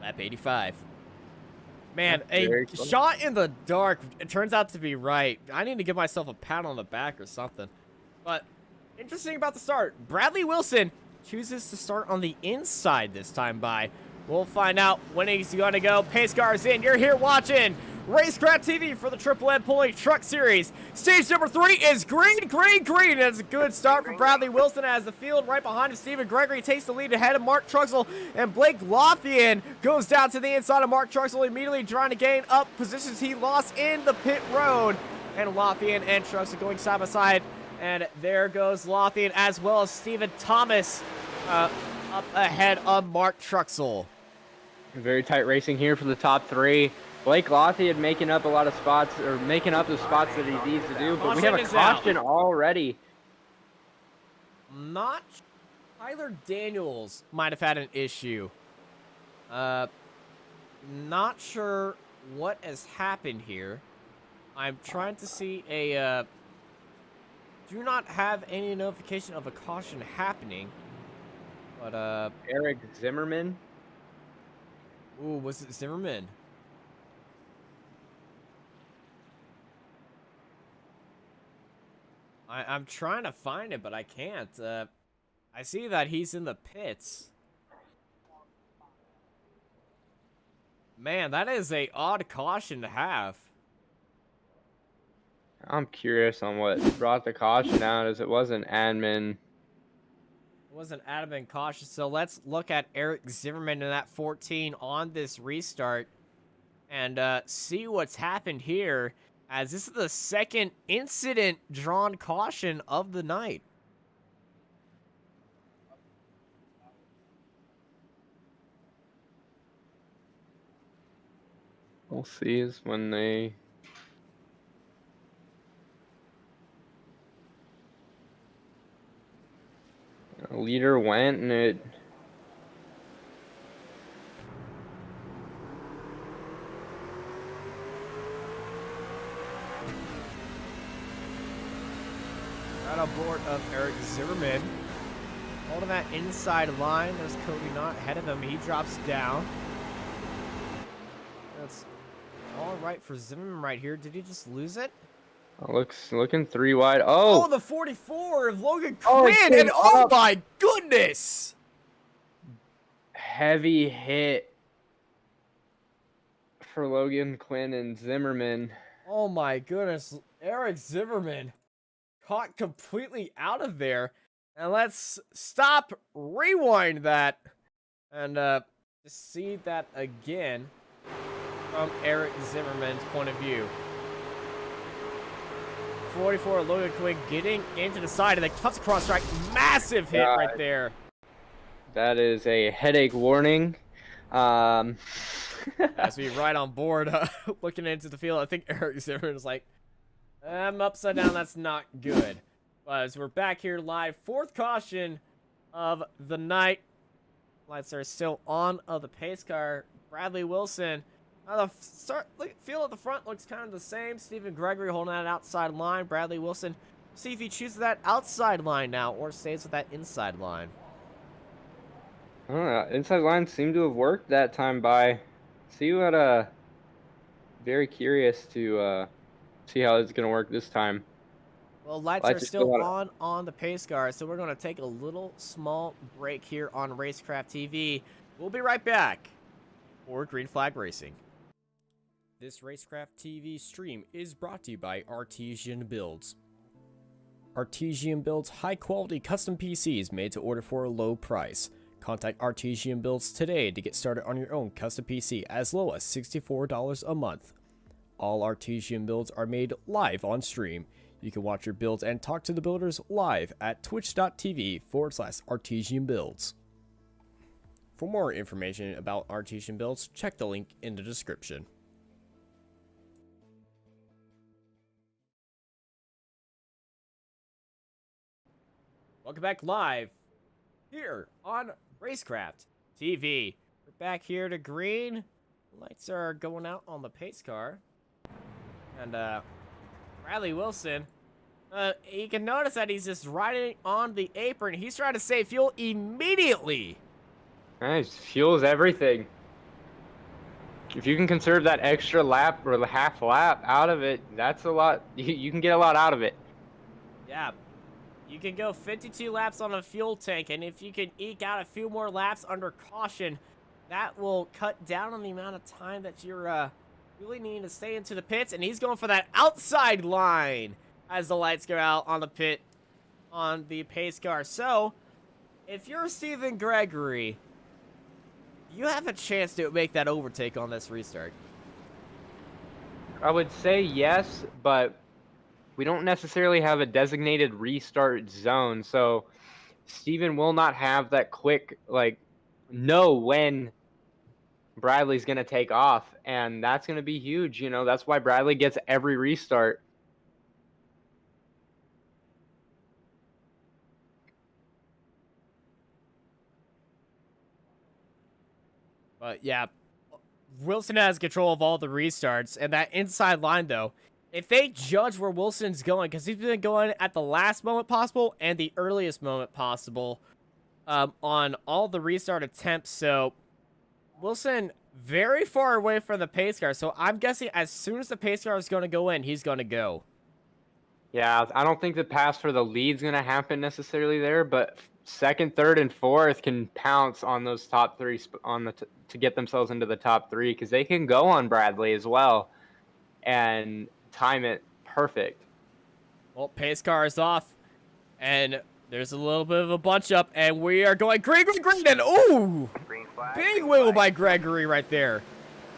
lap 85. Man, a shot in the dark, it turns out to be right. I need to give myself a pat on the back or something. But interesting about the start, Bradley Wilson chooses to start on the inside this time by. We'll find out when he's going to go. Pace car's in. You're here watching Racecraft TV for the Triple M Pulling Truck Series. Stage number 3 is green, green, green. And it's a good start for Bradley Wilson as the field right behind him. Stephen Gregory takes the lead ahead of Mark Truxell. And Blake Lothian goes down to the inside of Mark Truxell, immediately trying to gain up positions he lost in the pit road. And Lothian and Truxell going side by side. And there goes Lothian as well as Stephen Thomas up ahead of Mark Truxell. Very tight racing here for the top 3. Blake Lothian making up a lot of spots, or making up the spots that he needs to do, but we have a caution already. Not Tyler Daniels might have had an issue. Not sure what has happened here. I'm trying to see a do not have any notification of a caution happening. But Eric Zimmerman. Ooh, was it Zimmerman? I'm trying to find it, but I can't. I see that he's in the pits. Man, that is a odd caution to have. I'm curious on what brought the caution out, as it wasn't admin. Wasn't adamant cautious, so let's look at Eric Zimmerman in that 14 on this restart and see what's happened here, as this is the second incident drawn caution of the night. We'll see is when they... A leader went and it... Right on board of Eric Zimmerman. Holding that inside line. There's Cody Knott ahead of him. He drops down. That's all right for Zimmerman right here. Did he just lose it? Looking 3 wide. Oh, the 44 of Logan Quinn, and oh my goodness! Heavy hit for Logan Quinn and Zimmerman. Oh my goodness, Eric Zimmerman caught completely out of there. And let's stop, rewind that, and just see that again from Eric Zimmerman's point of view. 44 Logan Quinn getting into the side, and then cuts across right. Massive hit right there. That is a headache warning. As we right on board, looking into the field, I think Eric Zimmerman is like, I'm upside down, that's not good. But as we're back here live, 4th caution of the night. Lights are still on of the pace car. Bradley Wilson. Field at the front looks kind of the same. Stephen Gregory holding that outside line. Bradley Wilson, see if he chooses that outside line now or stays with that inside line. I don't know. Inside line seemed to have worked that time by. See what, very curious to see how it's going to work this time. Well, lights are still on the pace car, so we're going to take a little small break here on Racecraft TV. We'll be right back for Green Flag Racing. This Racecraft TV stream is brought to you by Artesian Builds. Artesian builds high-quality custom PCs made to order for a low price. Contact Artesian Builds today to get started on your own custom PC as low as $64 a month. All Artesian builds are made live on stream. You can watch your builds and talk to the builders live at twitch.tv/Artesian Builds. For more information about Artesian Builds, check the link in the description. Welcome back live here on Racecraft TV. We're back here to green. Lights are going out on the pace car. And Bradley Wilson, you can notice that he's just riding on the apron. He's trying to save fuel immediately. Nice, fuel's everything. If you can conserve that extra lap or the half lap out of it, that's a lot. You can get a lot out of it. Yeah. You can go 52 laps on a fuel tank, and if you can eke out a few more laps under caution, that will cut down on the amount of time that you're really needing to stay into the pits. And he's going for that outside line as the lights go out on the pit on the pace car. So, if you're Stephen Gregory, you have a chance to make that overtake on this restart. I would say yes, but we don't necessarily have a designated restart zone, so Steven will not have that quick, know when Bradley's going to take off, and that's going to be huge. You know, that's why Bradley gets every restart. But yeah, Wilson has control of all the restarts, and that inside line, though, if they judge where Wilson's going, because he's been going at the last moment possible and the earliest moment possible on all the restart attempts, so Wilson very far away from the pace car, so I'm guessing as soon as the pace car is going to go in, he's going to go. Yeah, I don't think the pass for the lead's going to happen necessarily there, but second, third, and fourth can pounce on those top three to get themselves into the top three, because they can go on Bradley as well and time it perfect. Well, pace car is off, and there's a little bit of a bunch up, and we are going green, and ooh, big wiggle by Gregory right there.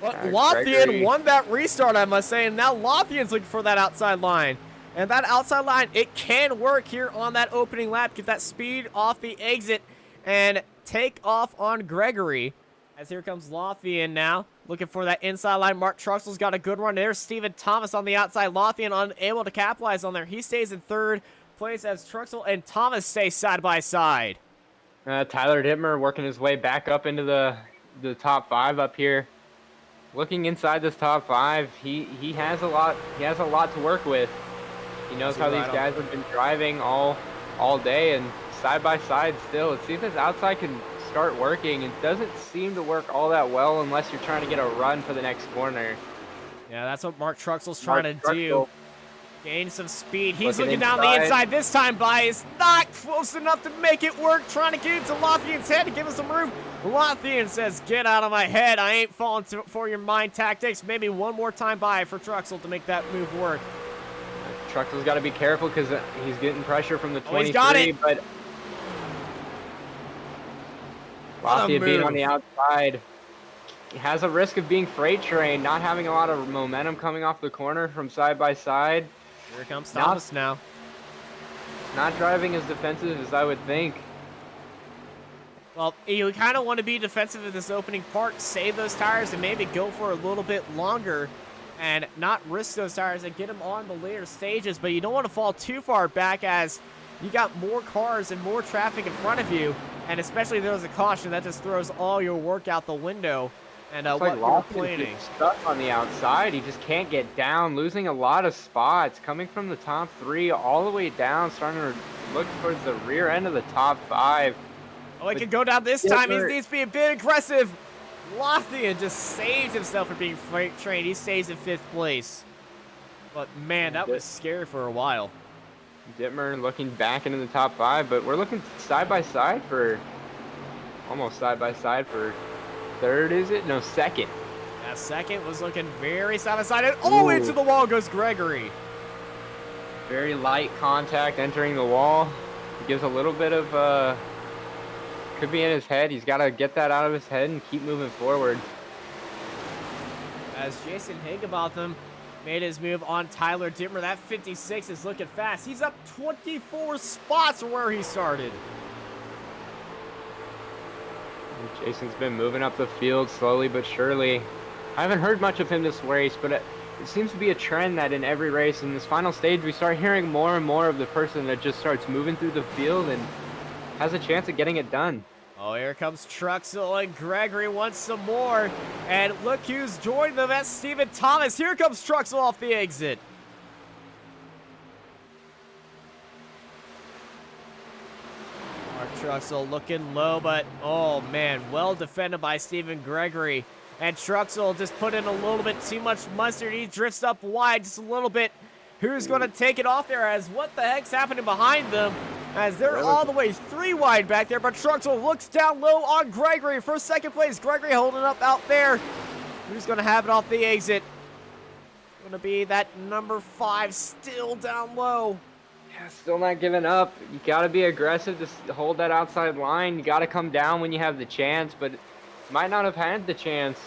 But Lothian won that restart, I must say, and now Lothian's looking for that outside line. And that outside line, it can work here on that opening lap. Get that speed off the exit and take off on Gregory. As here comes Lothian now, looking for that inside line. Mark Truxell's got a good run. There's Stephen Thomas on the outside. Lothian unable to capitalize on there. He stays in third place as Truxell and Thomas stay side by side. Tyler Dittmer working his way back up into the top five up here. Looking inside this top five, he has a lot. He has a lot to work with. He knows how these guys have been driving all day, and side by side still. Let's see if his outside can start working. It doesn't seem to work all that well unless you're trying to get a run for the next corner. Yeah, that's what Mark Truxell's trying to do. Gain some speed. He's looking down the inside this time, but is not close enough to make it work. Trying to get into Lothian's head to give him some room. Lothian says, get out of my head. I ain't falling for your mind tactics. Maybe one more time by for Truxell to make that move work. Truxell's got to be careful because he's getting pressure from the 23, he's got it. But Lothian being on the outside, he has a risk of being freight train, not having a lot of momentum coming off the corner from side by side. Here comes Thomas now. Not driving as defensive as I would think. Well, you kind of want to be defensive in this opening part, save those tires, and maybe go for a little bit longer and not risk those tires and get them on the later stages. But you don't want to fall too far back as you got more cars and more traffic in front of you. And especially if there's a caution, that just throws all your work out the window. And what you're planning. Stuck on the outside. He just can't get down, losing a lot of spots, coming from the top three all the way down, starting to look towards the rear end of the top five. Oh, he can go down this time. He needs to be a bit aggressive. Lothian just saves himself from being freight trained. He stays in 5th place. But man, that was scary for a while. Dittmer looking back into the top five, but we're looking side by side for third, is it? No, second. That second was looking very side by side, and into the wall goes Gregory. Very light contact entering the wall. He gives a little bit of could be in his head. He's got to get that out of his head and keep moving forward. As Jason Higginbotham made his move on Tyler Dittmer, that 56 is looking fast. He's up 24 spots from where he started. Jason's been moving up the field slowly but surely. I haven't heard much of him this race, but it seems to be a trend that in every race in this final stage we start hearing more and more of the person that just starts moving through the field and has a chance of getting it done. Oh, here comes Truxell and Gregory wants some more. And look who's joined them. That's Stephen Thomas. Here comes Truxell off the exit. Mark Truxell looking low, but oh man, well defended by Stephen Gregory. And Truxell just put in a little bit too much mustard. He drifts up wide just a little bit. Who's going to take it off there as what the heck's happening behind them? As they're all the way 3 wide back there, but Truxell looks down low on Gregory for second place. Gregory holding up out there. Who's going to have it off the exit? Going to be that number 5 still down low. Yeah, still not giving up. You got to be aggressive to hold that outside line. You got to come down when you have the chance, but might not have had the chance.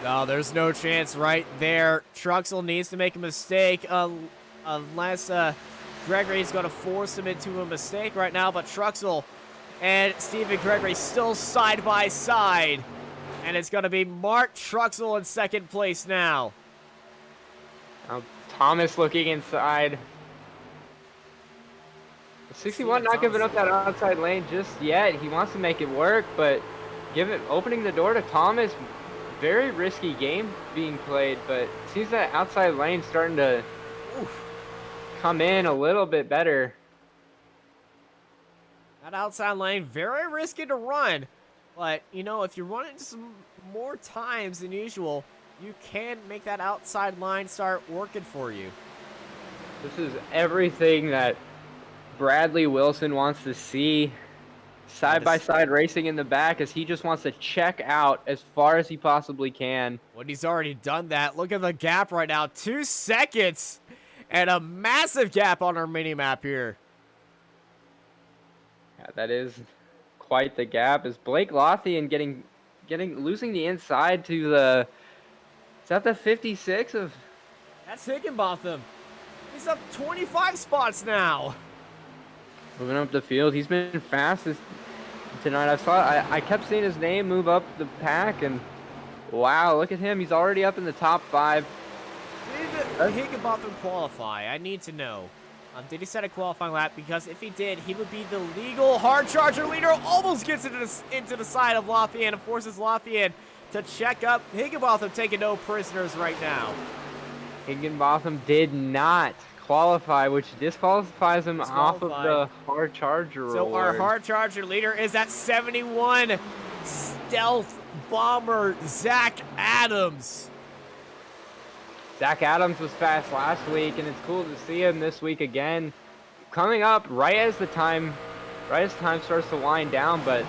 No, there's no chance right there. Truxell needs to make a mistake unless Gregory's going to force him into a mistake right now. But Truxell and Stephen Gregory still side by side. And it's going to be Mark Truxell in second place now. Now Thomas looking inside. 61 not giving up that outside lane just yet. He wants to make it work, but opening the door to Thomas. Very risky game being played, but it seems that outside lane starting to come in a little bit better. That outside lane, very risky to run. But, you know, if you run it some more times than usual, you can make that outside line start working for you. This is everything that Bradley Wilson wants to see. Side-by-side racing in the back as he just wants to check out as far as he possibly can. Well, he's already done that. Look at the gap right now. 2 seconds and a massive gap on our mini-map here. Yeah, that is quite the gap. Is Blake Lothian losing the inside to the... Is that the 56 of... That's Higginbotham. He's up 25 spots now. Moving up the field. He's been fast tonight. I kept seeing his name move up the pack, and wow, look at him. He's already up in the top 5. Did Higginbotham qualify? I need to know. Did he set a qualifying lap? Because if he did, he would be the legal hard charger leader. Almost gets into the side of Lothian and forces Lothian to check up. Higginbotham taking no prisoners right now. Higginbotham did not qualify, which disqualifies him off of the hard charger So award. our hard charger leader is at 71 stealth bomber Zach Adams. Zach Adams was fast last week, and it's cool to see him this week again. Coming up right as time starts to wind down, but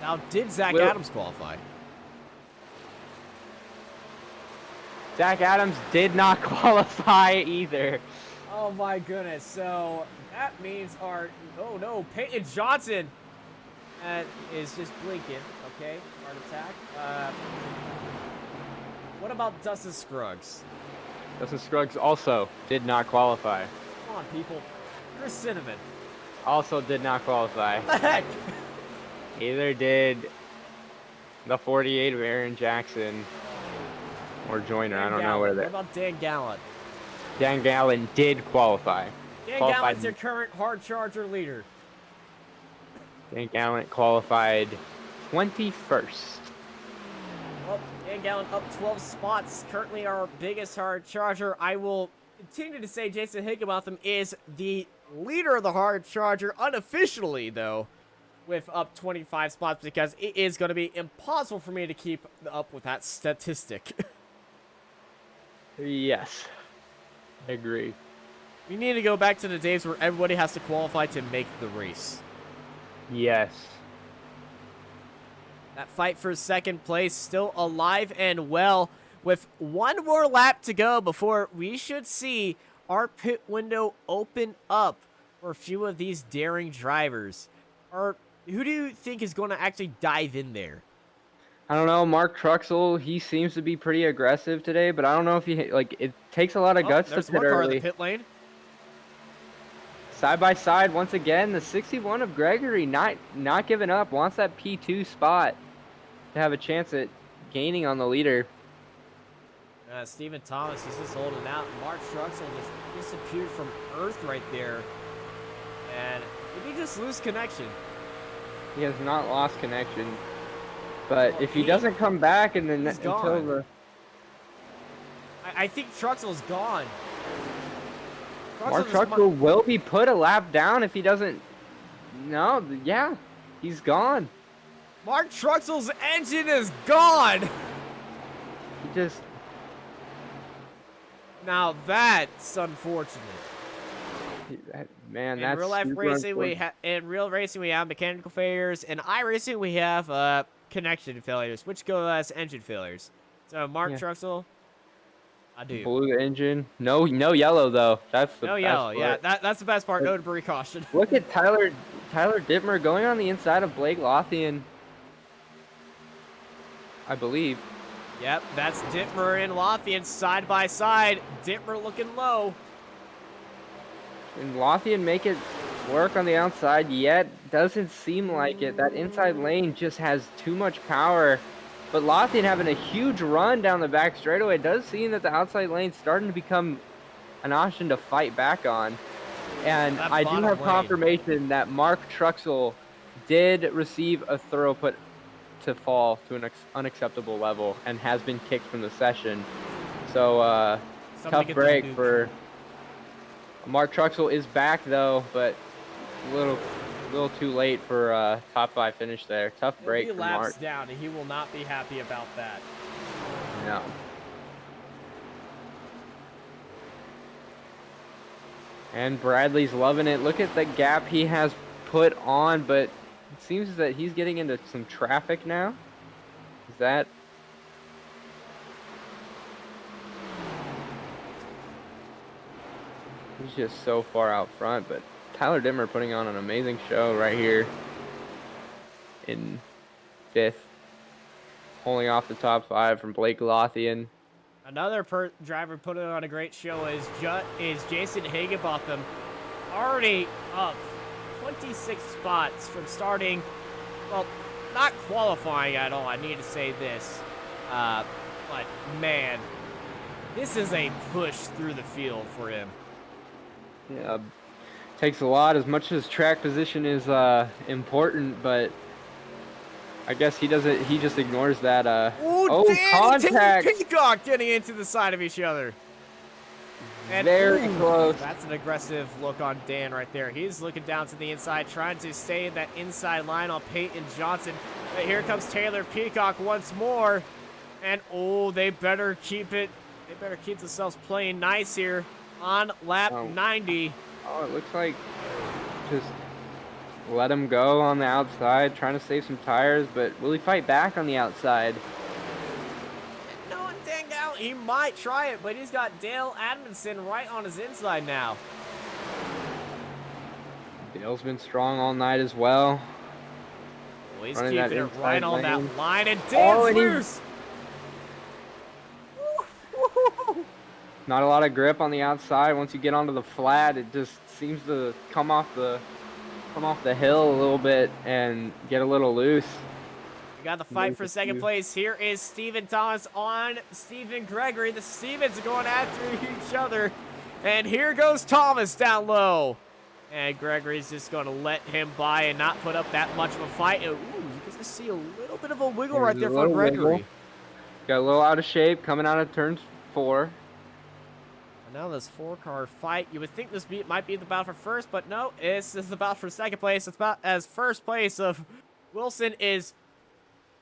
now did Zach Adams qualify? Zach Adams did not qualify either. Oh my goodness, so that means oh no, Peyton Johnson is just blinking, okay, heart attack. What about Dustin Scruggs? Dustin Scruggs also did not qualify. Come on, people. Chris Cinnamon. Also did not qualify. What the heck? Either did the 48 of Aaron Jackson or Joyner. I don't know where they're. What about Dan Gallant? Dan Gallant did qualify. Dan Gallant's your current hard charger leader. Dan Gallant qualified 21st. Well, Dan Gallant up 12 spots. Currently our biggest hard charger. I will continue to say Jason Higginbotham is the leader of the hard charger unofficially, though, with up 25 spots, because it is going to be impossible for me to keep up with that statistic. Yes. I agree. We need to go back to the days where everybody has to qualify to make the race. Yes. That fight for second place still alive and well, with one more lap to go before we should see our pit window open up for a few of these daring drivers. Who do you think is going to actually dive in there? I don't know. Mark Truxell, he seems to be pretty aggressive today, but I don't know if it takes a lot of guts to pit one car in early. the pit lane. Side by side, once again, the 61 of Gregory not giving up, wants that P2 spot to have a chance at gaining on the leader. Stephen Thomas is just holding out. Mark Truxell just disappeared from Earth right there. And Did he just lose connection? He has not lost connection. But Well, if he doesn't come back and then he's until gone. the I think Truxell's gone. Mark Truxell will be put a lap down if he doesn't. No, yeah, he's gone. Mark Truxell's engine is gone. He just. Now that's unfortunate. Man, In that's real life super racing, unfortunate. we have mechanical failures. In iRacing, we have connection failures, which go as engine failures. So Mark Truxell, I do. Blue engine, no yellow though. That's the No best yellow, part. yeah. That's the best part. No debris caution. Look at Tyler Dittmer going on the inside of Blake Lothian, I believe. Yep, that's Dittmer and Lothian side by side. Dittmer looking low. And Lothian make it work on the outside, yet doesn't seem like it. That inside lane just has too much power. But Lothian having a huge run down the back straightaway. It does seem that the outside lane's starting to become an option to fight back on. And I do have confirmation that Mark Truxell did receive a throw put to fall to an unacceptable level and has been kicked from the session. So tough break for Mark Truxell. Is back though, but a little too late for top 5 finish there. Tough break for Mark. Laps down, and he will not be happy about that. No. And Bradley's loving it. Look at the gap he has put on, but it seems that he's getting into some traffic now. Is that? He's just so far out front, but Tyler Dittmer putting on an amazing show right here in 5th, holding off the top 5 from Blake Lothian. Another driver putting on a great show is Jason Higginbotham, already up 26 spots from starting, well, not qualifying at all, I need to say this, but man, this is a push through the field for him. Yeah, takes a lot. As much as track position is important, but I guess he doesn't. He just ignores that. Contact! Peacock getting into the side of each other. And very close. That's an aggressive look on Dan right there. He's looking down to the inside, trying to stay in that inside line on Peyton Johnson. But here comes Taylor Peacock once more, and they better keep it. They better keep themselves playing nice here on lap 90. Oh, it looks like just let him go on the outside, trying to save some tires, but will he fight back on the outside? No, dang out. He might try it, but he's got Dale Adamson right on his inside now. Dale's been strong all night as well. Well, he's keeping it right on that line, and Dale's loose. Not a lot of grip on the outside. Once you get onto the flat, it just seems to come off the hill a little bit and get a little loose. We got the fight for second place. Here is Steven Thomas on Stephen Gregory. The Stevens are going after each other. And here goes Thomas down low. And Gregory's just going to let him by and not put up that much of a fight. And, you can just see a little bit of a wiggle right there for Gregory. Got a little out of shape coming out of turn 4. Now this 4-car fight, you would think this might be the battle for first, but no, it's the battle for second place. It's about as first place of Wilson is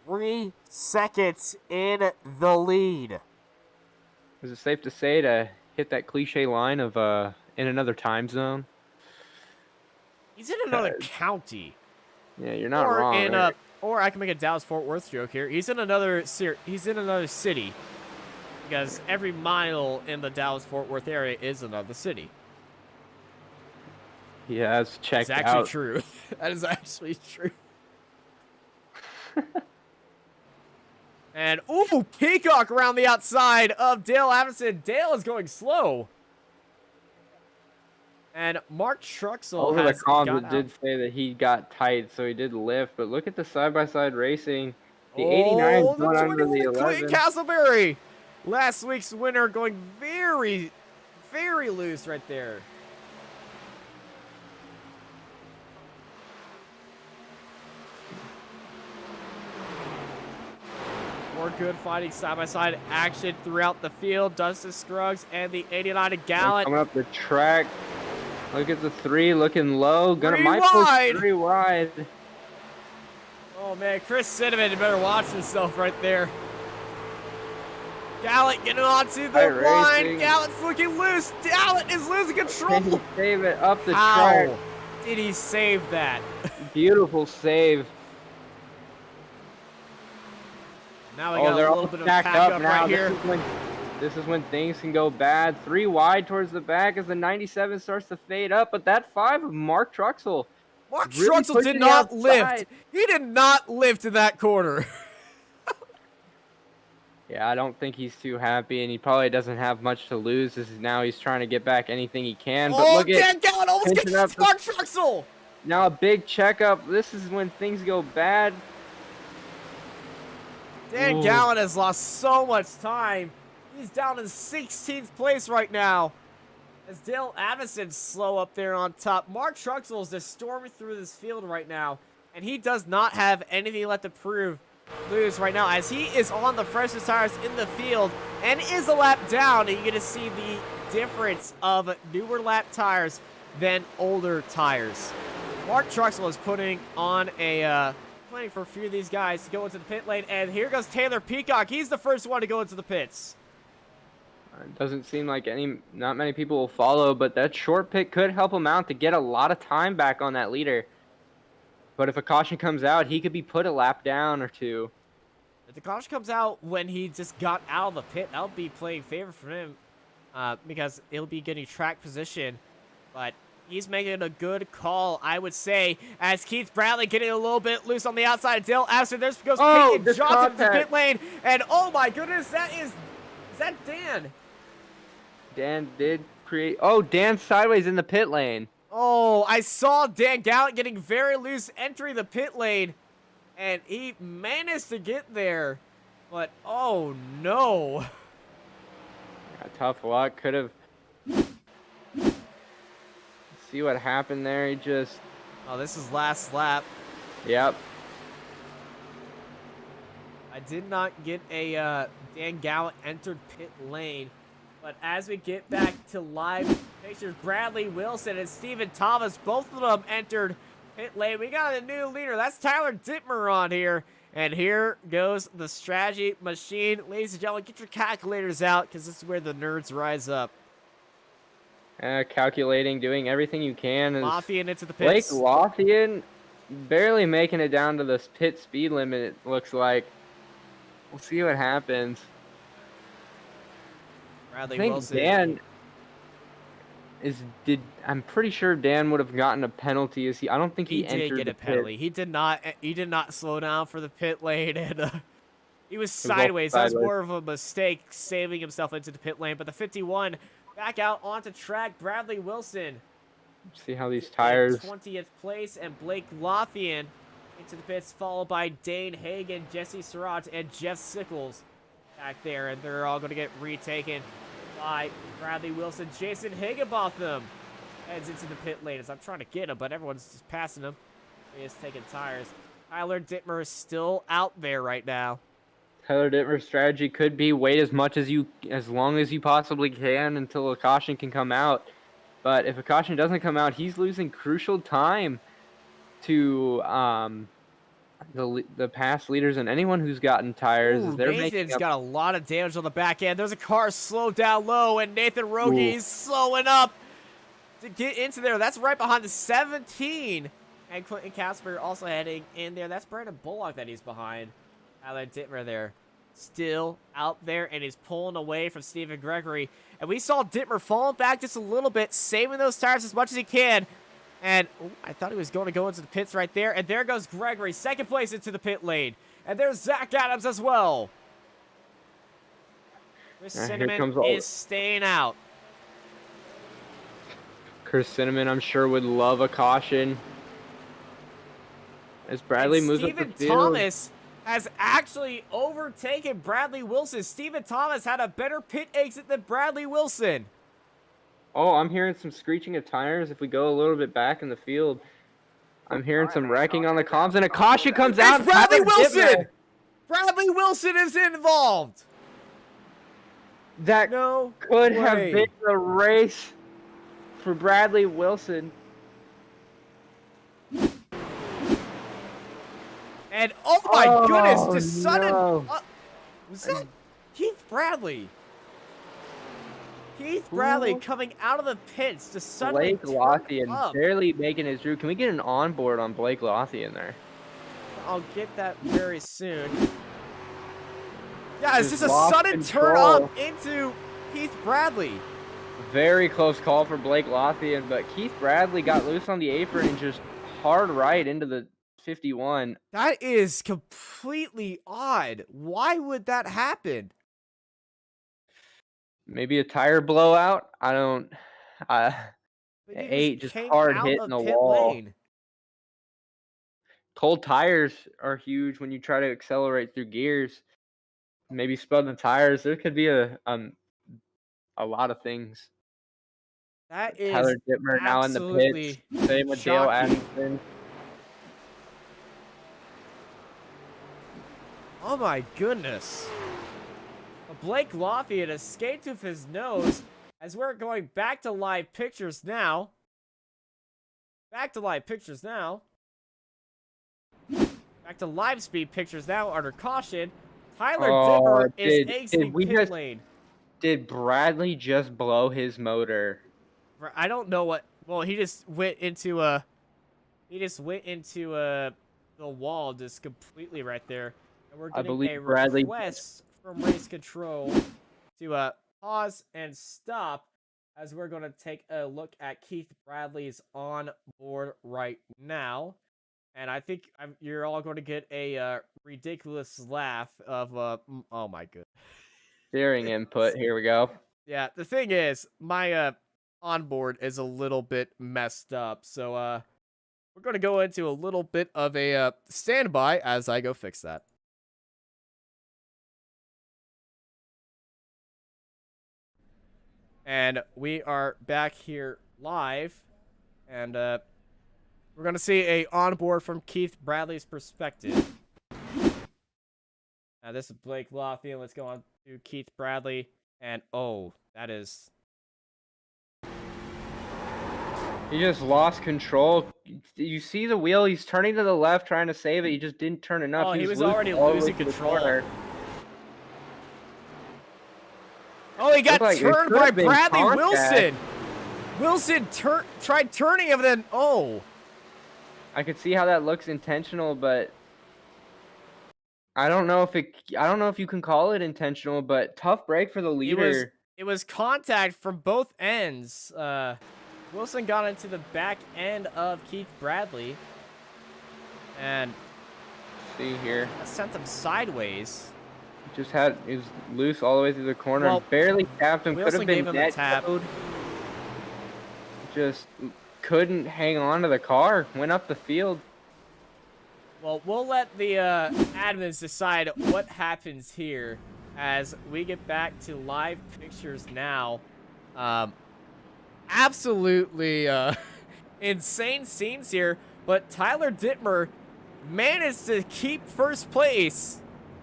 3 seconds in the lead. Is it safe to say to hit that cliche line of in another time zone? He's in another county. Yeah, you're not wrong. Or I can make a Dallas-Fort Worth joke here. He's in another city. Because every mile in the Dallas-Fort Worth area is another city. Yeah, that's checked out. It's actually true. That is actually true. And, Peacock around the outside of Dale Adamson. Dale is going slow. And Mark Truxell over the comms, it did say that he got tight, so he did lift. But look at the side-by-side racing. The 89 is going under the 11. Clayton Castleberry. Last week's winner going very, very loose right there. More good fighting side-by-side action throughout the field. Dustin Scruggs and the 89 of Gallant. Coming up the track. Look at the 3 looking low. Might wide. push 3 wide. Oh man, Chris Cinnamon better watch himself right there. Gallant getting onto the line. Gallant's looking loose. Gallant is losing control. Can he save it up the How track? did he save that? Beautiful save. Now we got a little bit of pack up now. right here. This is when things can go bad. 3 wide towards the back as the 97 starts to fade up, but that 5 of Mark Truxell. Mark Truxell did not lift. He did not lift in that corner. Yeah, I don't think he's too happy, and he probably doesn't have much to lose. Now he's trying to get back anything he can. But look at Gallant almost gets Mark Truxell. Now a big checkup. This is when things go bad. Dan Gallant has lost so much time. He's down in 16th place right now. As Dale Addison's slow up there on top. Mark Truxell is just storming through this field right now. And he does not have anything left to lose right now, as he is on the freshest tires in the field and is a lap down. And you're going to see the difference of newer lap tires than older tires. Mark Truxell is putting on a planning for a few of these guys to go into the pit lane, and here goes Taylor Peacock. He's the first one to go into the pits. It doesn't seem like not many people will follow, but that short pit could help him out to get a lot of time back on that leader. But if a caution comes out, he could be put a lap down or 2. If the caution comes out when he just got out of the pit, that'll be playing favor for him because it'll be getting track position. But he's making a good call, I would say, as Keith Bradley getting a little bit loose on the outside. Dale Addison, there goes Peyton Johnson to the pit lane. And oh my goodness, is that Dan? Dan did create, Dan sideways in the pit lane. Oh, I saw Dan Gallant getting very loose entering the pit lane, and he managed to get there, but oh no. Yeah, tough luck, could have. See what happened there, he just. Oh, this is last lap. Yep. I did not get a Dan Gallant entered pit lane. But as we get back to live pictures, Bradley Wilson and Stephen Thomas, both of them entered pit lane. We got a new leader. That's Tyler Dittmer on here. And here goes the strategy machine. Ladies and gentlemen, get your calculators out because this is where the nerds rise up. Calculating, doing everything you can. Lothian into the pits. Blake Lothian barely making it down to the pit speed limit, it looks like. We'll see what happens. Bradley I think Wilson. I'm pretty sure Dan would have gotten a penalty. I don't think he entered did get a penalty. He did not slow down for the pit lane, and he was sideways. That was more of a mistake, saving himself into the pit lane. But the 51 back out onto track. Bradley Wilson. See how these tires. 20th place, and Blake Lothian into the pits, followed by Dane Hagan, Jesse Surratt, and Jeff Sickles back there, and they're all going to get retaken by Bradley Wilson. Jason Higginbotham heads into the pit lane as I'm trying to get him, but everyone's just passing him. He is taking tires. Tyler Dittmer is still out there right now. Tyler Dittmer's strategy could be wait as long as you possibly can until a caution can come out. But if a caution doesn't come out, he's losing crucial time to the past leaders and anyone who's gotten tires. Ooh, Nathan's got a lot of damage on the back end. There's a car slowed down low, and Nathan Rogie is slowing up to get into there. That's right behind the 17. And Clinton Casper also heading in there. That's Brandon Bullock that he's behind. Tyler Dittmer there. Still out there, and he's pulling away from Stephen Gregory. And we saw Dittmer falling back just a little bit, saving those tires as much as he can. And I thought he was going to go into the pits right there. And there goes Gregory, second place into the pit lane. And there's Zach Adams as well. Chris Cinnamon is staying out. Chris Cinnamon, I'm sure, would love a caution. As Bradley moves up the field. Stephen Thomas has actually overtaken Bradley Wilson. Stephen Thomas had a better pit exit than Bradley Wilson. Oh, I'm hearing some screeching of tires if we go a little bit back in the field. I'm hearing some wrecking on the comms, and a caution comes out. It's Bradley Wilson! Bradley Wilson is involved. That No could have way. been a race for Bradley Wilson. And oh my goodness, Oh, just sudden. no. Was that Keith Bradley? Keith Bradley Who? coming out of the pits to suddenly Blake turn Lothian up. barely making his route. Can we get an onboard on Blake Lothian there? I'll get that very soon. Yeah, it's just a lost sudden turn control. up into Keith Bradley. Very close call for Blake Lothian, but Keith Bradley got loose on the apron and just hard right into the 51. That is completely odd. Why would that happen? Maybe a tire blowout. I don't. But he 8 just came hard out hitting of the pit wall. lane. Cold tires are huge when you try to accelerate through gears. Maybe spun the tires. There could be a lot of things. That is Tyler Dittmer now in the absolutely pits. Same with Dale shocking. Atkinson. Oh my goodness. Blake Lothian escaped with his nose as we're going back to live pictures now. Back to live pictures now. Back to live speed pictures now under caution. Tyler Dittmer is exiting pit lane. Did Bradley just blow his motor? I don't know what. Well, he just went into a. He just went into the wall just completely right there. And we're getting a request from race control to pause and stop as we're going to take a look at Keith Bradley's on board right now. And I think you're all going to get a ridiculous laugh of oh my god. Steering input. Here we go. Yeah, the thing is, my onboard is a little bit messed up, so we're going to go into a little bit of a standby as I go fix that. And we are back here live, and we're going to see a onboard from Keith Bradley's perspective. Now, this is Blake Lothian. Let's go on to Keith Bradley, and oh, that is... He just lost control. You see the wheel? He's turning to the left, trying to save it. He just didn't turn enough. Oh, he was already losing control. Oh, he got turned by Bradley Wilson. Wilson tried turning him, and then oh. I could see how that looks intentional, but I don't know if you can call it intentional. But tough break for the leader. It was contact from both ends. Wilson got into the back end of Keith Bradley, and see here, sent him sideways. It was loose all the way through the corner. Well, barely tapped him. Could have been net towed. Just couldn't hang on to the car. Went up the field. Well, we'll let the admins decide what happens here as we get back to live pictures now. Absolutely insane scenes here, but Tyler Dittmer managed to keep first place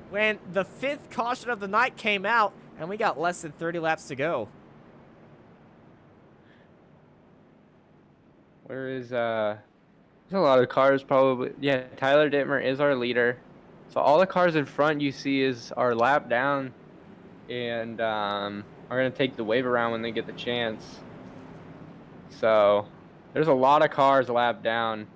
when the 5th caution of the night came out, and we got less than 30 laps to go. Where is, there's a lot of cars probably. Yeah, Tyler Dittmer is our leader. So all the cars in front you see are lap down and are going to take the wave around when they get the chance. So there's a lot of cars lap down.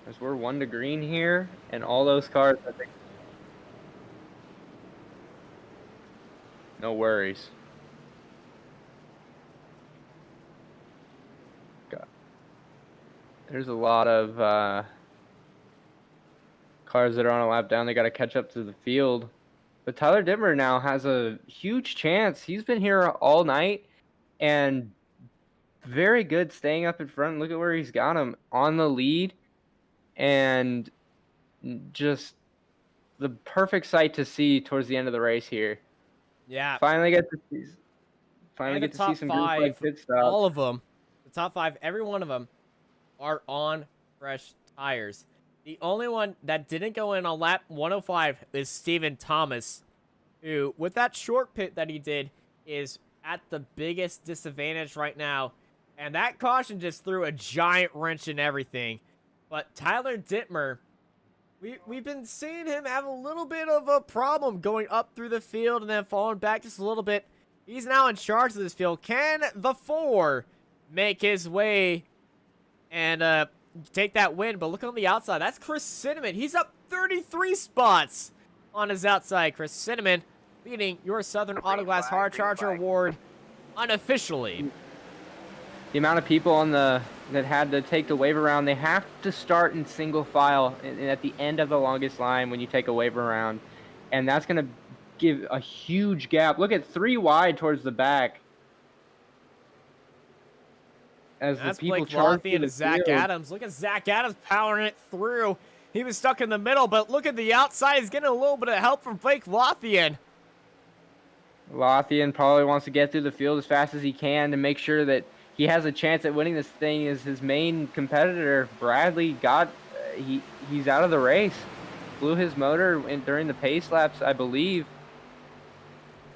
As we're 1 to green here, and all those cars, I think. No worries. There's a lot of cars that are on a lap down. They got to catch up to the field. But Tyler Dittmer now has a huge chance. He's been here all night and very good staying up in front. Look at where he's got him on the lead. And just the perfect sight to see towards the end of the race here. Yeah. Finally get to see some group like pit stops. All of them. The top 5, every one of them are on fresh tires. The only one that didn't go in on lap 105 is Steven Thomas, who, with that short pit that he did, is at the biggest disadvantage right now. And that caution just threw a giant wrench in everything. But Tyler Dittmer, we've been seeing him have a little bit of a problem going up through the field and then falling back just a little bit. He's now in charge of this field. Can the 4 make his way and take that win? But look on the outside. That's Chris Cinnamon. He's up 33 spots on his outside. Chris Cinnamon leading your Southern Autoglass Hard Charger Award unofficially. The amount of people on that had to take the waiver round, they have to start in single file and at the end of the longest line when you take a waiver round. And that's going to give a huge gap. Look at 3 wide towards the back. As that's the people Blake charge Lothian and Zach Adams. Look at Zach Adams powering it through. He was stuck in the middle, but look at the outside. He's getting a little bit of help from Blake Lothian. Lothian probably wants to get through the field as fast as he can to make sure that he has a chance at winning this thing. As his main competitor, Bradley, he's out of the race. Blew his motor during the pace laps, I believe.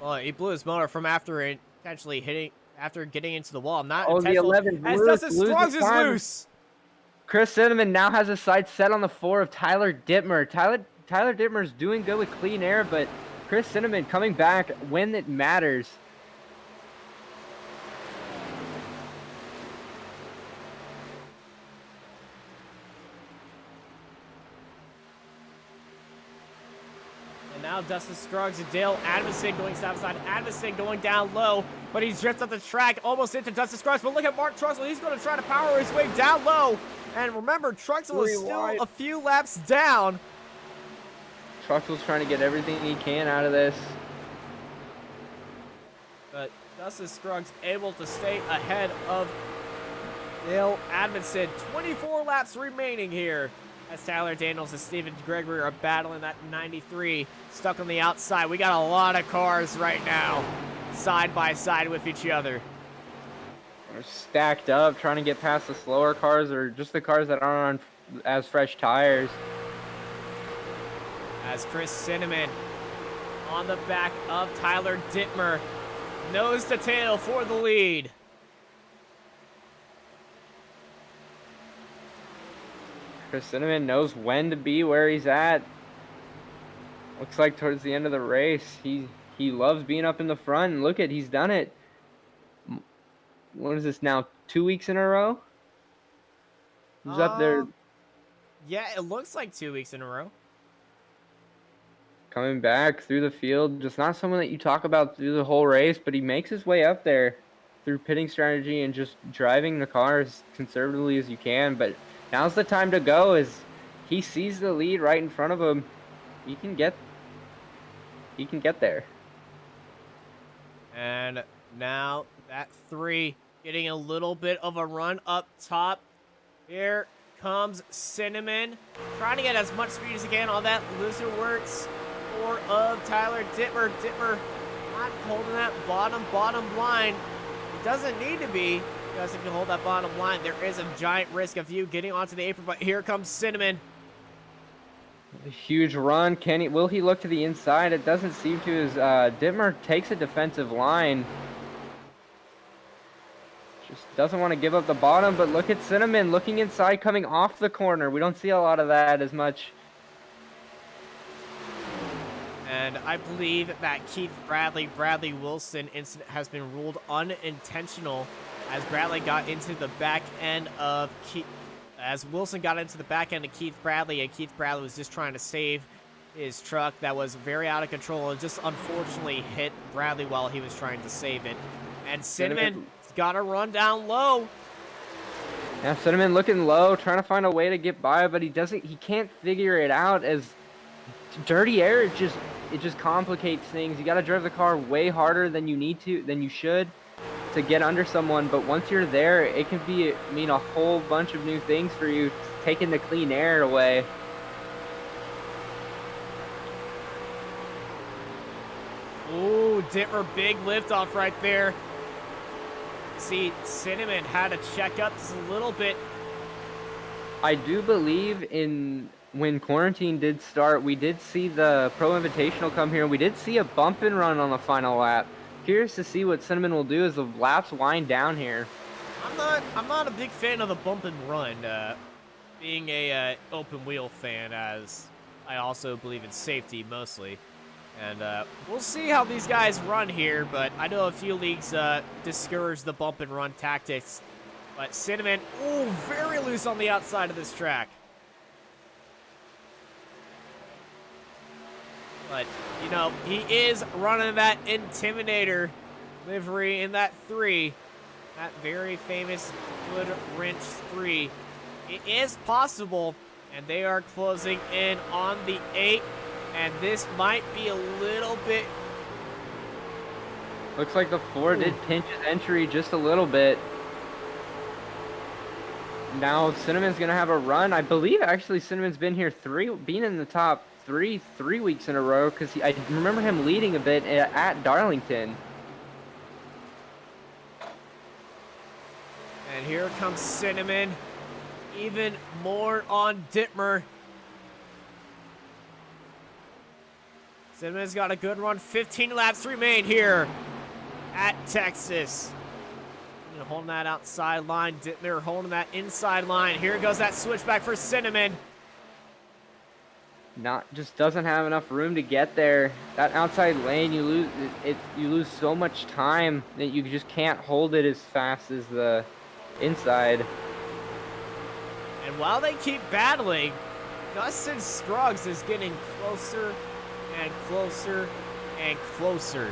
Well, he blew his motor from after getting into the wall. Not the 11 as Dustin Scruggs is loose. Chris Cinnamon now has his sights set on the 4 of Tyler Dittmer. Tyler Dittmer's doing good with clean air, but Chris Cinnamon coming back when it matters. And now Dustin Scruggs and Dale Adamson going side by side. Adamson going down low, but he's drifted up the track almost into Dustin Scruggs. But look at Mark Truxell. He's going to try to power his way down low. And remember, Truxell is still a few laps down. Truxell's trying to get everything he can out of this. But Dustin Scruggs able to stay ahead of Dale Adamson. 24 laps remaining here as Tyler Daniels and Steven Gregory are battling that 93 stuck on the outside. We got a lot of cars right now side by side with each other. They're stacked up trying to get past the slower cars or just the cars that aren't on as fresh tires. As Chris Cinnamon on the back of Tyler Dittmer, nose to tail for the lead. Chris Cinnamon knows when to be where he's at. Looks like towards the end of the race, he loves being up in the front. And look at, he's done it. What is this now? 2 weeks in a row? He's up there. Yeah, it looks like 2 weeks in a row. Coming back through the field, just not someone that you talk about through the whole race, but he makes his way up there through pitting strategy and just driving the car as conservatively as you can. But now's the time to go as he sees the lead right in front of him. He can get there. And now that 3 getting a little bit of a run up top. Here comes Cinnamon, trying to get as much speed as he can on that Loser Works 4 of Tyler Dittmer. Dittmer not holding that bottom line. It doesn't need to be, because if you hold that bottom line, there is a giant risk of you getting onto the apron. But here comes Cinnamon. A huge run. Will he look to the inside? It doesn't seem to, as Dittmer takes a defensive line. Just doesn't want to give up the bottom, but look at Cinnamon looking inside, coming off the corner. We don't see a lot of that as much. And I believe that Bradley Wilson incident has been ruled unintentional as Bradley got into the back end of Wilson got into the back end of Keith Bradley, and Keith Bradley was just trying to save his truck that was very out of control and just unfortunately hit Bradley while he was trying to save it. And Cinnamon's got to run down low. Yeah, Cinnamon looking low, trying to find a way to get by, but he can't figure it out as dirty air. It just complicates things. You got to drive the car way harder than you should to get under someone, but once you're there, it can mean a whole bunch of new things for you, taking the clean air away. Ooh, Dittmer, big liftoff right there. See, Cinnamon had to check up just a little bit. I do believe when quarantine did start, we did see the Pro Invitational come here. We did see a bump and run on the final lap. Curious to see what Cinnamon will do as the laps wind down here. I'm not a big fan of the bump and run, being a open wheel fan, as I also believe in safety mostly. And we'll see how these guys run here, but I know a few leagues discourage the bump and run tactics. But Cinnamon, ooh, very loose on the outside of this track. But, you know, he is running that Intimidator livery in that 3. That very famous Wood Wrench 3. It is possible, and they are closing in on the 8. And this might be a little bit... Looks like the 4 did pinch his entry just a little bit. Now Cinnamon's going to have a run. I believe actually Cinnamon's been here being in the top 3 weeks in a row, because I remember him leading a bit at Darlington. And here comes Cinnamon. Even more on Dittmer. Cinnamon's got a good run. 15 laps remain here at Texas. Holding that outside line. Dittmer holding that inside line. Here goes that switchback for Cinnamon. Just doesn't have enough room to get there. That outside lane, you lose so much time that you just can't hold it as fast as the inside. And while they keep battling, Dustin Scruggs is getting closer and closer and closer.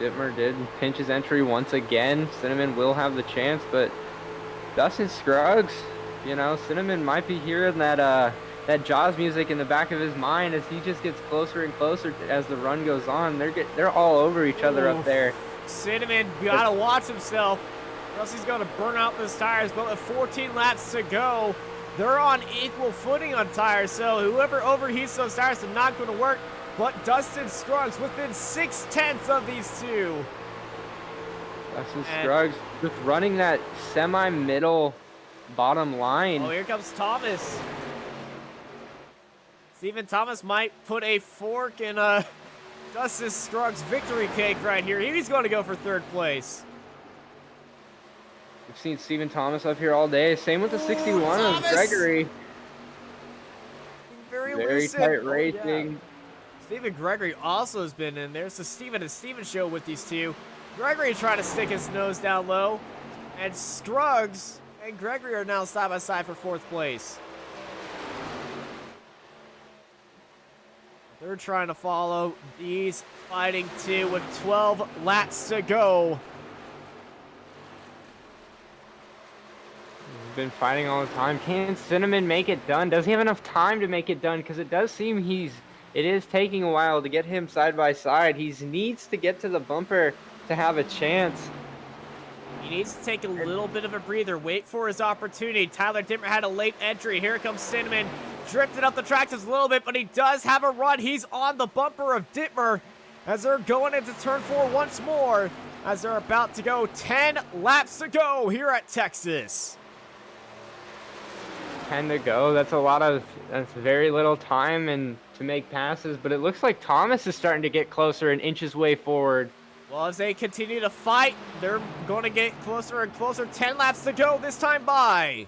Dittmer did pinch his entry once again. Cinnamon will have the chance, but Dustin Scruggs, you know, Cinnamon might be hearing that Jaws music in the back of his mind as he just gets closer and closer as the run goes on. They're all over each other up there. Cinnamon gotta watch himself, or else he's gonna burn out those tires. But with 14 laps to go, they're on equal footing on tires. So whoever overheats those tires is not gonna work. But Dustin Scruggs within 6/10 of these two. Dustin Scruggs just running that semi-middle bottom line. Oh, here comes Thomas. Stephen Thomas might put a fork in Dustin Scruggs' victory cake right here. He's going to go for 3rd place. We've seen Stephen Thomas up here all day. Same with the 61 of Gregory. Very tight racing. Yeah. Stephen Gregory also has been in there. It's the Stephen and Stephen show with these two. Gregory trying to stick his nose down low. And Scruggs and Gregory are now side by side for 4th place. They're trying to follow these fighting two with 12 laps to go. He's been fighting all the time. Can Cinnamon make it done? Does he have enough time to make it done? Because it does seem it is taking a while to get him side by side. He needs to get to the bumper to have a chance. He needs to take a little bit of a breather, wait for his opportunity. Tyler Dittmer had a late entry. Here comes Cinnamon, drifted up the track just a little bit, but he does have a run. He's on the bumper of Dittmer as they're going into turn 4 once more, as they're about to go 10 laps to go here at Texas. 10 to go. That's very little time and to make passes, but it looks like Thomas is starting to get closer and inch his way forward. Well, as they continue to fight, they're going to get closer and closer. 10 laps to go this time by.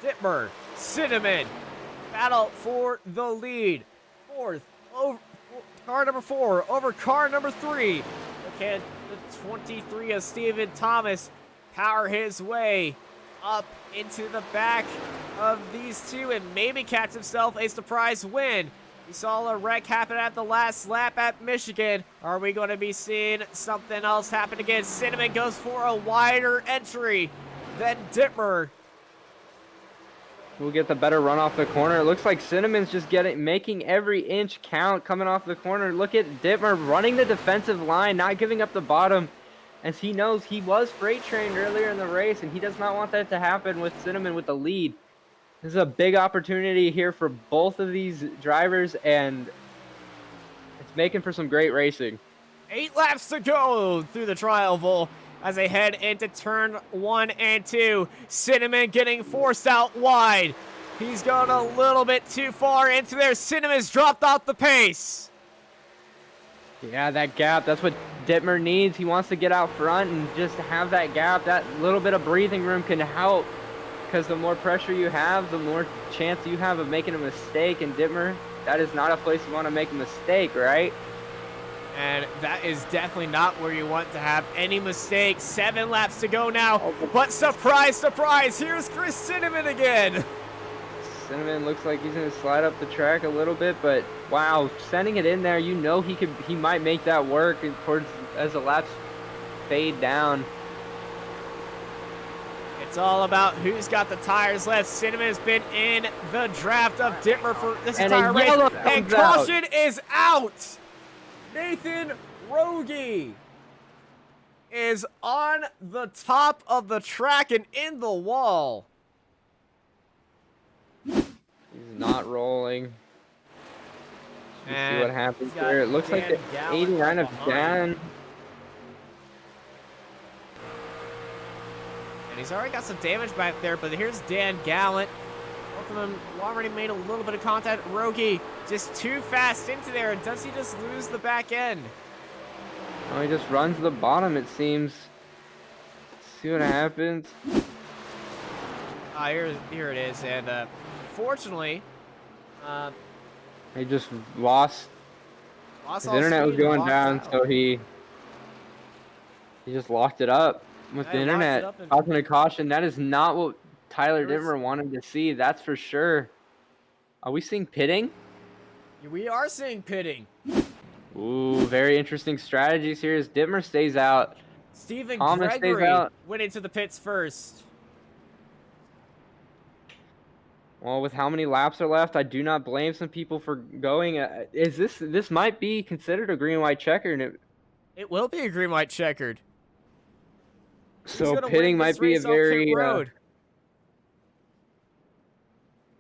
Dittmer, Cinnamon, battle for the lead. 4th, over car number 4 over car number 3. Can the 23 of Stephen Thomas power his way up into the back of these two and maybe catch himself a surprise win? We saw a wreck happen at the last lap at Michigan. Are we going to be seeing something else happen again? Cinnamon goes for a wider entry than Dittmer. We'll get the better run off the corner. It looks like Cinnamon's just making every inch count coming off the corner. Look at Dittmer running the defensive line, not giving up the bottom, as he knows he was freight trained earlier in the race, and he does not want that to happen with Cinnamon with the lead. This is a big opportunity here for both of these drivers, and it's making for some great racing. 8 laps to go through the trial bowl. as they head into turn 1 and 2. Cinnamon getting forced out wide. He's going a little bit too far into there. Cinnamon's dropped off the pace. Yeah, that gap, that's what Dittmer needs. He wants to get out front and just have that gap. That little bit of breathing room can help, because the more pressure you have, the more chance you have of making a mistake. And Dittmer, that is not a place you want to make a mistake, right? And that is definitely not where you want to have any mistakes. 7 laps to go now. But surprise, surprise, here's Chris Cinnamon again. Cinnamon looks like he's going to slide up the track a little bit, but wow, sending it in there, you know he might make that work towards as the laps fade down. It's all about who's got the tires left. Cinnamon's been in the draft of Dittmer for this entire race. And caution is out. Nathan Rogie is on the top of the track and in the wall. He's not rolling. Let's see what happens here. It looks like the 89 of Dan. And he's already got some damage back there, but here's Dan Gallant. Both of them already made a little bit of contact. Rogie just too fast into there. And does he just lose the back end? Oh, he just runs the bottom, it seems. Let's see what happens. Here it is. And fortunately, he just lost. His internet was going down, so he just locked it up with the internet. Causing a caution. That is not what Tyler Dittmer wanted to see. That's for sure. Are we seeing pitting? We are seeing pitting. Ooh, very interesting strategies here as Dittmer stays out. Stephen Thomas Gregory stays out. went into the pits first. Well, with how many laps are left, I do not blame some people for going. This might be considered a green-white checkered? It will be a green-white checkered. So pitting might be a very...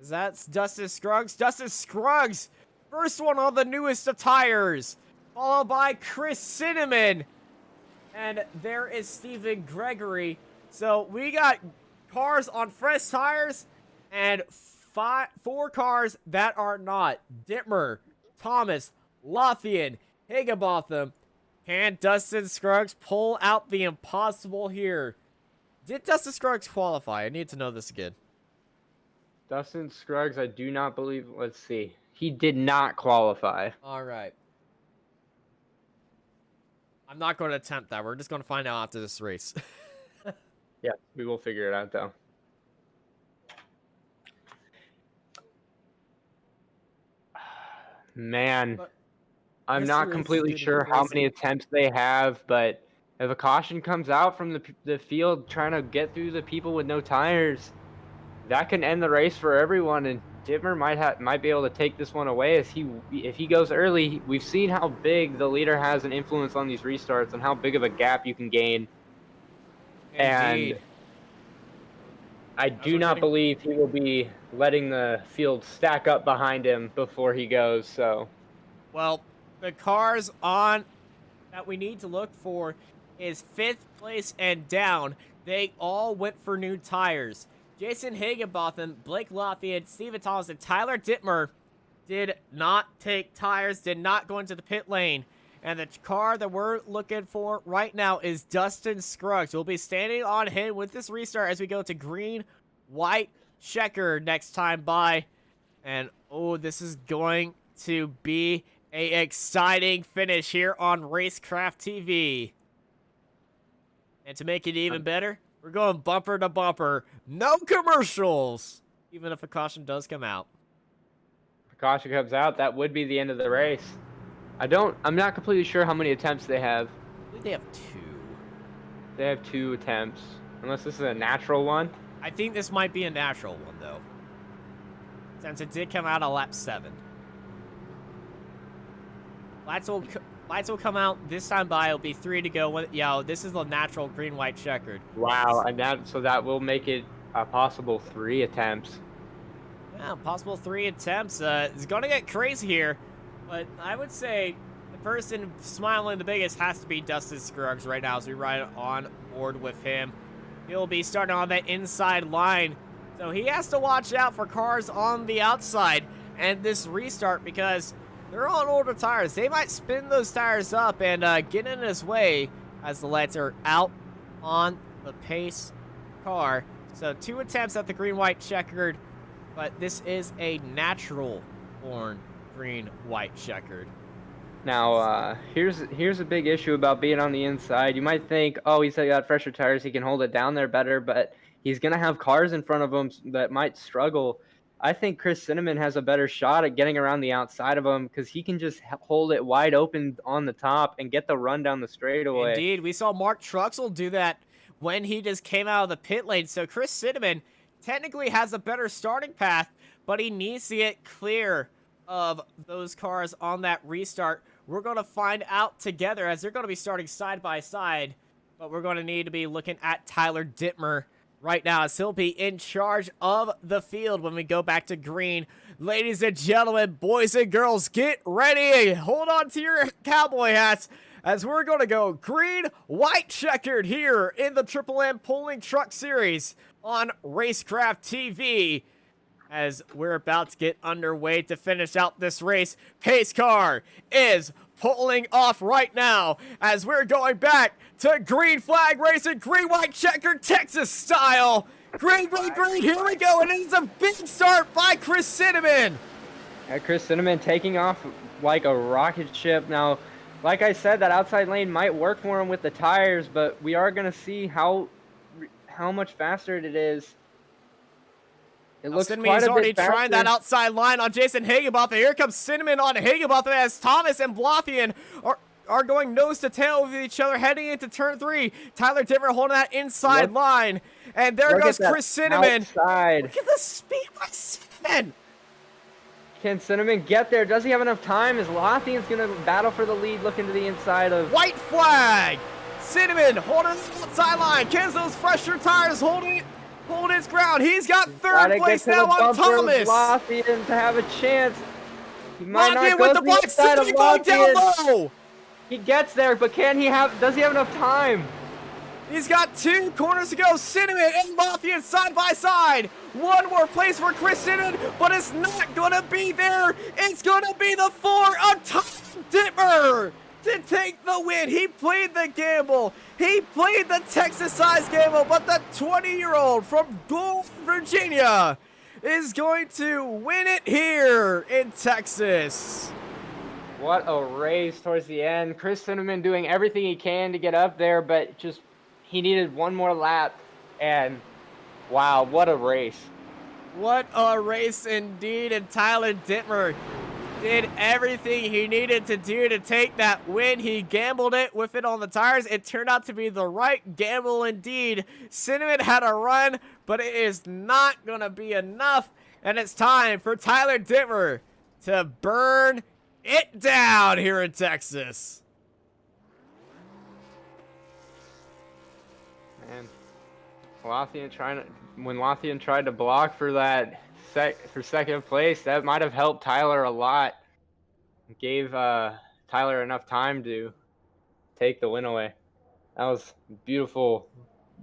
That's Dustin Scruggs. Dustin Scruggs, first one on the newest of tires, followed by Chris Cinnamon. And there is Stephen Gregory. So we got cars on fresh tires and 4 cars that are not. Dittmer, Thomas, Lothian, Higginbotham. Can Dustin Scruggs pull out the impossible here? Did Dustin Scruggs qualify? I need to know this again. Dustin Scruggs, I do not believe. Let's see. He did not qualify. All right. I'm not going to attempt that. We're just going to find out after this race. Yeah, we will figure it out, though. Man, I'm not completely sure how many attempts they have, but if a caution comes out from the field trying to get through the people with no tires, that can end the race for everyone, and Dittmer might be able to take this one away if he goes early. We've seen how big the leader has an influence on these restarts and how big of a gap you can gain. Indeed. And I do not believe he will be letting the field stack up behind him before he goes. So, well, the cars on that we need to look for is 5th place and down. They all went for new tires. Jason Higginbotham, Blake Lothian, Steven Thomas, and Tyler Dittmer did not take tires, did not go into the pit lane. And the car that we're looking for right now is Dustin Scruggs. We'll be standing on him with this restart as we go to green, white, checker next time by. And, oh, this is going to be an exciting finish here on Racecraft TV. And to make it even better, we're going bumper to bumper. No commercials, even if a caution does come out. If a caution comes out, that would be the end of the race. I'm not completely sure how many attempts they have. I think they have 2. They have 2 attempts, unless this is a natural one. I think this might be a natural one, though, since it did come out on lap 7. Lights will come out this time by. It'll be 3 to go. Yo, this is the natural green-white checkered. Wow, and that will make it a possible 3 attempts. Yeah, possible 3 attempts. It's going to get crazy here, but I would say the person smiling the biggest has to be Dustin Scruggs right now as we ride on board with him. He'll be starting on that inside line. So he has to watch out for cars on the outside and this restart because they're on older tires. They might spin those tires up and get in his way as the lights are out on the pace car. So 2 attempts at the green-white checkered, but this is a natural-born green-white checkered. Now, here's a big issue about being on the inside. You might think, oh, he's got fresher tires, he can hold it down there better, but he's going to have cars in front of him that might struggle. I think Chris Cinnamon has a better shot at getting around the outside of him because he can just hold it wide open on the top and get the run down the straightaway. Indeed, we saw Mark Truxell do that when he just came out of the pit lane. So Chris Cinnamon technically has a better starting path, but he needs to get clear of those cars on that restart. We're going to find out together as they're going to be starting side by side, but we're going to need to be looking at Tyler Dittmer right now as he'll be in charge of the field when we go back to green. Ladies and gentlemen, boys and girls, get ready. Hold on to your cowboy hats as we're going to go green, white checkered here in the Triple M Pulling Truck Series on Racecraft TV. As we're about to get underway to finish out this race, pace car is pulling off right now as we're going back to green flag racing, green, white, checkered, Texas style. Green, green, green, here we go, and it's a big start by Chris Cinnamon. Chris Cinnamon taking off like a rocket ship. Now, like I said, that outside lane might work for him with the tires, but we are going to see how much faster it is. It looks Cinnamon quite is a already bit trying that outside line on Jason Higginbotham. Here comes Cinnamon on Higginbotham as Thomas and Blothian are going nose to tail with each other heading into turn 3. Tyler Dittmer holding that inside line. And there goes Chris Cinnamon. Outside. Look at the speed by Cinnamon. Can Cinnamon get there? Does he have enough time? Is Lothian's going to battle for the lead looking to the inside of... White flag. Cinnamon holding the outside line. Can those fresher tires hold his ground. He's got third place now on Thomas. Lothian to have a chance. He might Lothian not with go the to black the inside of stick going down low. He gets there, but does he have enough time? He's got 2 corners to go. Cinnamon and Lothian side by side. One more place for Chris Cinnamon, but it's not going to be there. It's going to be the 4 of Tyler Dittmer to take the win. He played the gamble. He played the Texas-sized gamble, but the 20-year-old from Gould, Virginia is going to win it here in Texas. What a race towards the end. Chris Cinnamon doing everything he can to get up there, but just he needed one more lap, and wow, what a race. What a race indeed, and Tyler Dittmer did everything he needed to do to take that win. He gambled it with it on the tires. It turned out to be the right gamble indeed. Cinnamon had a run, but it is not going to be enough, and it's time for Tyler Dittmer to burn it down here in Texas. Man, when Lothian tried to block for that for second place, that might have helped Tyler a lot. It gave Tyler enough time to take the win away. That was beautiful,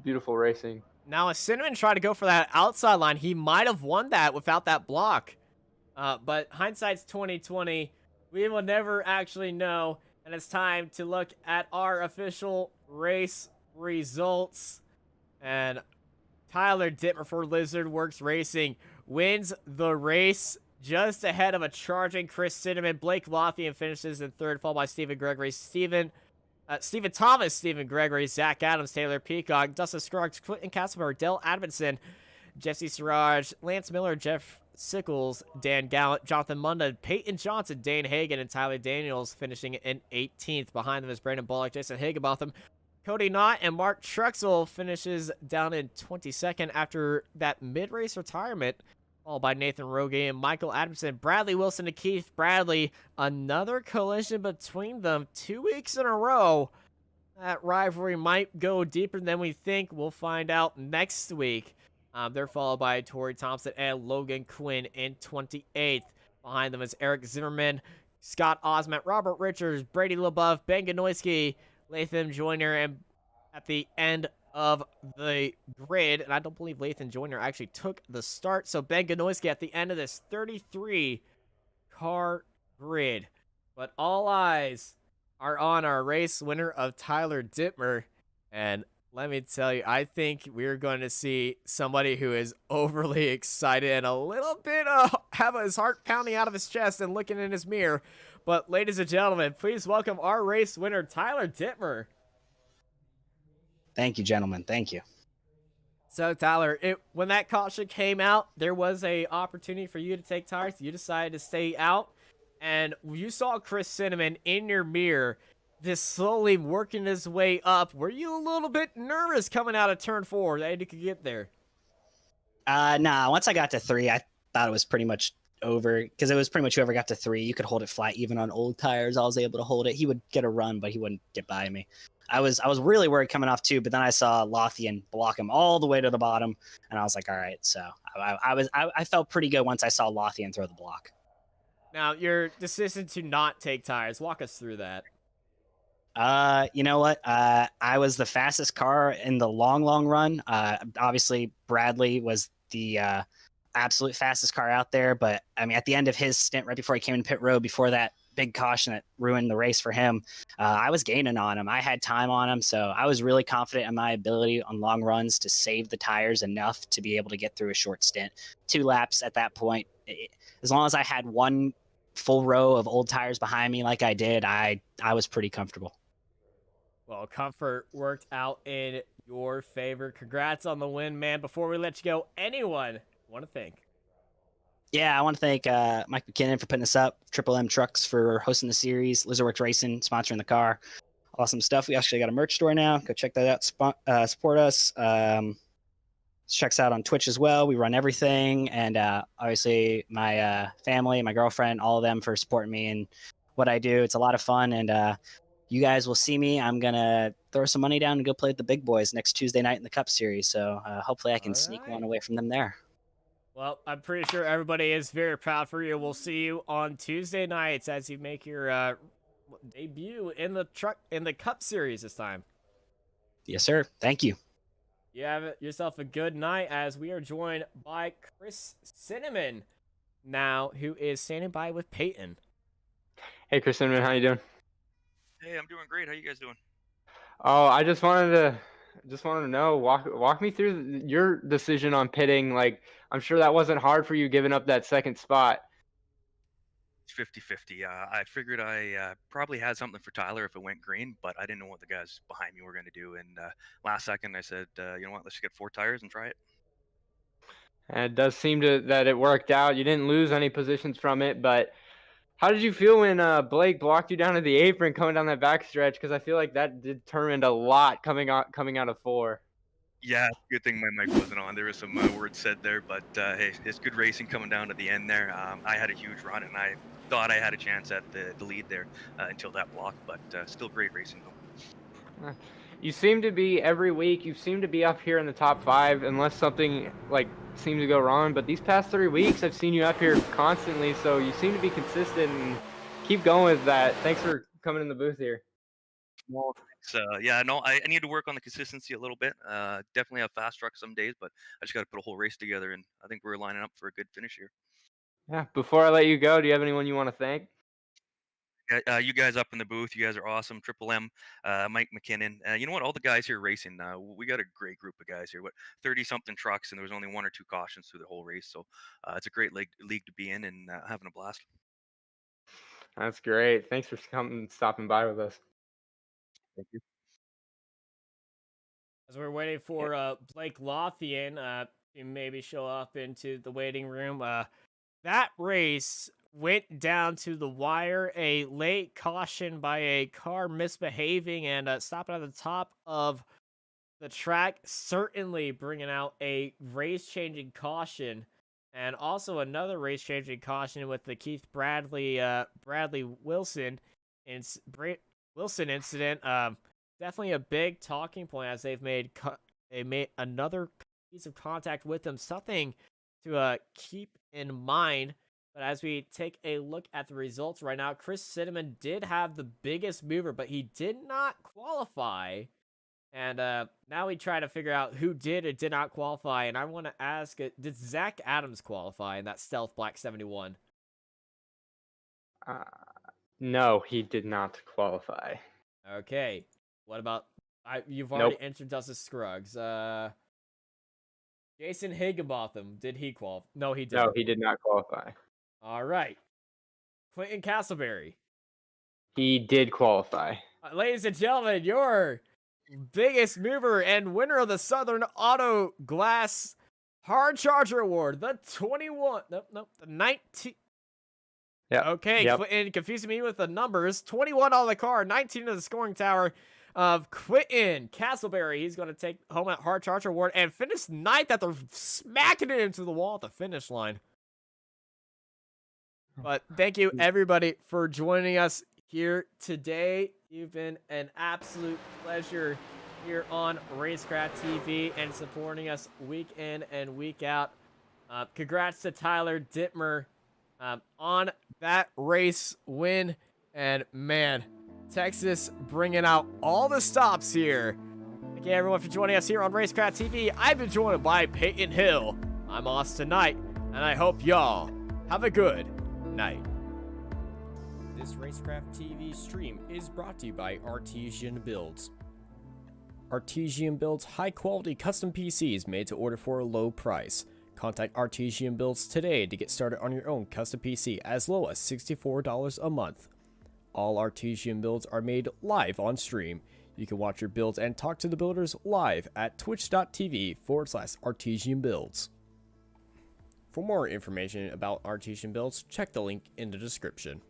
beautiful racing. Now, if Cinnamon tried to go for that outside line, he might have won that without that block. But hindsight's 2020. We will never actually know, and it's time to look at our official race results. And Tyler Dittmer for Lizard Works Racing wins the race just ahead of a charging Chris Cinnamon. Blake Lothian finishes in third, followed by Stephen Gregory, Stephen Thomas, Stephen Gregory, Zach Adams, Taylor Peacock, Dustin Scruggs, Quentin Casper, Dell Adamson, Jesse Siraj, Lance Miller, Jeff Sickles, Dan Gallant, Jonathan Munda, Peyton Johnson, Dane Hagan, and Tyler Daniels finishing in 18th. Behind them is Brandon Bullock, Jason Higginbotham, Cody Knott, and Mark Truxell finishes down in 22nd after that mid-race retirement, followed by Nathan Rogie and Michael Adamson, Bradley Wilson and Keith Bradley. Another collision between them 2 weeks in a row. That rivalry might go deeper than we think. We'll find out next week. They're followed by Torrey Thompson and Logan Quinn in 28th. Behind them is Eric Zimmerman, Scott Osment, Robert Richards, Brady LeBeouf, Ben Ganoisky, Latham Joyner, and at the end of the grid, and I don't believe Lathan Joyner actually took the start. So Ben Ganoyski at the end of this 33 car grid. But all eyes are on our race winner of Tyler Dittmer. And let me tell you, I think we're going to see somebody who is overly excited and a little bit have his heart pounding out of his chest and looking in his mirror. But ladies and gentlemen, please welcome our race winner, Tyler Dittmer. Thank you, gentlemen. Thank you. So Tyler, when that caution came out, there was a opportunity for you to take tires. You decided to stay out, and you saw Chris Cinnamon in your mirror, just slowly working his way up. Were you a little bit nervous coming out of turn 4 that you could get there? Nah. Once I got to 3, I thought it was pretty much over because it was pretty much whoever got to 3, you could hold it flat. Even on old tires, I was able to hold it. He would get a run, but he wouldn't get by me. I was really worried coming off 2, but then I saw Lothian block him all the way to the bottom, and I was like, all right. So I felt pretty good once I saw Lothian throw the block. Now, your decision to not take tires, walk us through that. You know what? I was the fastest car in the long run. Obviously Bradley was the absolute fastest car out there, but I mean, at the end of his stint, right before he came in pit road, before that big caution that ruined the race for him, I was gaining on him. I had time on him, so I was really confident in my ability on long runs to save the tires enough to be able to get through a short stint. 2 laps at that point, as long as I had one full row of old tires behind me like I did, I was pretty comfortable. Well, comfort worked out in your favor. Congrats on the win, man. Before we let you go, anyone want to thank? Yeah, I want to thank Mike McKinnon for putting this up, Triple M Trucks for hosting the series, Lizardworks Racing sponsoring the car. Awesome stuff. We actually got a merch store now. Go check that out. Support us. Check us out on Twitch as well. We run everything. And obviously my family, my girlfriend, all of them for supporting me and what I do. It's a lot of fun. And you guys will see me. I'm going to throw some money down and go play with the big boys next Tuesday night in the Cup Series. So hopefully I can sneak one away from them there. Well, I'm pretty sure everybody is very proud for you. We'll see you on Tuesday nights as you make your debut in the Cup Series this time. Yes, sir. Thank you. You have yourself a good night as we are joined by Chris Cinnamon now, who is standing by with Peyton. Hey, Chris Cinnamon, how you doing? Hey, I'm doing great. How you guys doing? Oh, I just wanted to know, walk me through your decision on pitting. Like, I'm sure that wasn't hard for you giving up that second spot. It's 50-50. I figured I probably had something for Tyler if it went green, but I didn't know what the guys behind me were going to do. And last second, I said, you know what, let's just get 4 tires and try it. And it does seem that it worked out. You didn't lose any positions from it, but how did you feel when Blake blocked you down to the apron coming down that backstretch? Because I feel like that determined a lot coming out of 4. Yeah, good thing my mic wasn't on. There was some words said there, but hey, it's good racing coming down to the end there. I had a huge run, and I thought I had a chance at the lead there until that block, but still great racing though. You seem to be every week. You seem to be up here in the top 5, unless something like seems to go wrong. But these past 3 weeks, I've seen you up here constantly. So you seem to be consistent and keep going with that. Thanks for coming in the booth here. Well, yeah, no, I need to work on the consistency a little bit. Definitely have fast trucks some days, but I just got to put a whole race together, and I think we're lining up for a good finish here. Yeah. Before I let you go, do you have anyone you want to thank? You guys up in the booth, you guys are awesome. Triple M, Mike McKinnon. You know what? All the guys here racing, we got a great group of guys here. 30-something trucks, and there was only 1 or 2 cautions through the whole race. So it's a great league to be in and having a blast. That's great. Thanks for stopping by with us. Thank you. As we're waiting for Blake Lothian to maybe show up into the waiting room, that race went down to the wire. A late caution by a car misbehaving and stopping at the top of the track, certainly bringing out a race-changing caution, and also another race-changing caution with the Keith Bradley Wilson incident. Definitely a big talking point as they made another piece of contact with them. Something to keep in mind. But as we take a look at the results right now, Chris Cinnamon did have the biggest mover, but he did not qualify. And now we try to figure out who did or did not qualify. And I want to ask, did Zach Adams qualify in that Stealth Black 71? No, he did not qualify. Okay. What about... you've already Nope. answered Dustin Scruggs. Jason Higginbotham, did he qualify? No, he didn't. No, he did not qualify. All right. Clinton Castleberry. He did qualify. Ladies and gentlemen, your biggest mover and winner of the Southern Auto Glass Hard Charger Award, the 21, the 19. Yeah. Okay, Yep. Clinton confusing me with the numbers. 21 on the car, 19 in the scoring tower of Clinton Castleberry. He's going to take home that Hard Charger Award and finish ninth after smacking it into the wall at the finish line. But thank you, everybody, for joining us here today. You've been an absolute pleasure here on Racecraft TV and supporting us week in and week out. Congrats to Tyler Dittmer on that race win. And man, Texas bringing out all the stops here. Thank you, everyone, for joining us here on Racecraft TV. I've been joined by Peyton Hill. I'm Austin Knight, and I hope y'all have a good night. This Racecraft TV stream is brought to you by Artesian Builds. Artesian builds high-quality custom PCs made to order for a low price. Contact Artesian Builds today to get started on your own custom PC as low as $64 a month. All Artesian builds are made live on stream. You can watch your builds and talk to the builders live at twitch.tv/Artesian Builds. For more information about Artesian Builds, check the link in the description.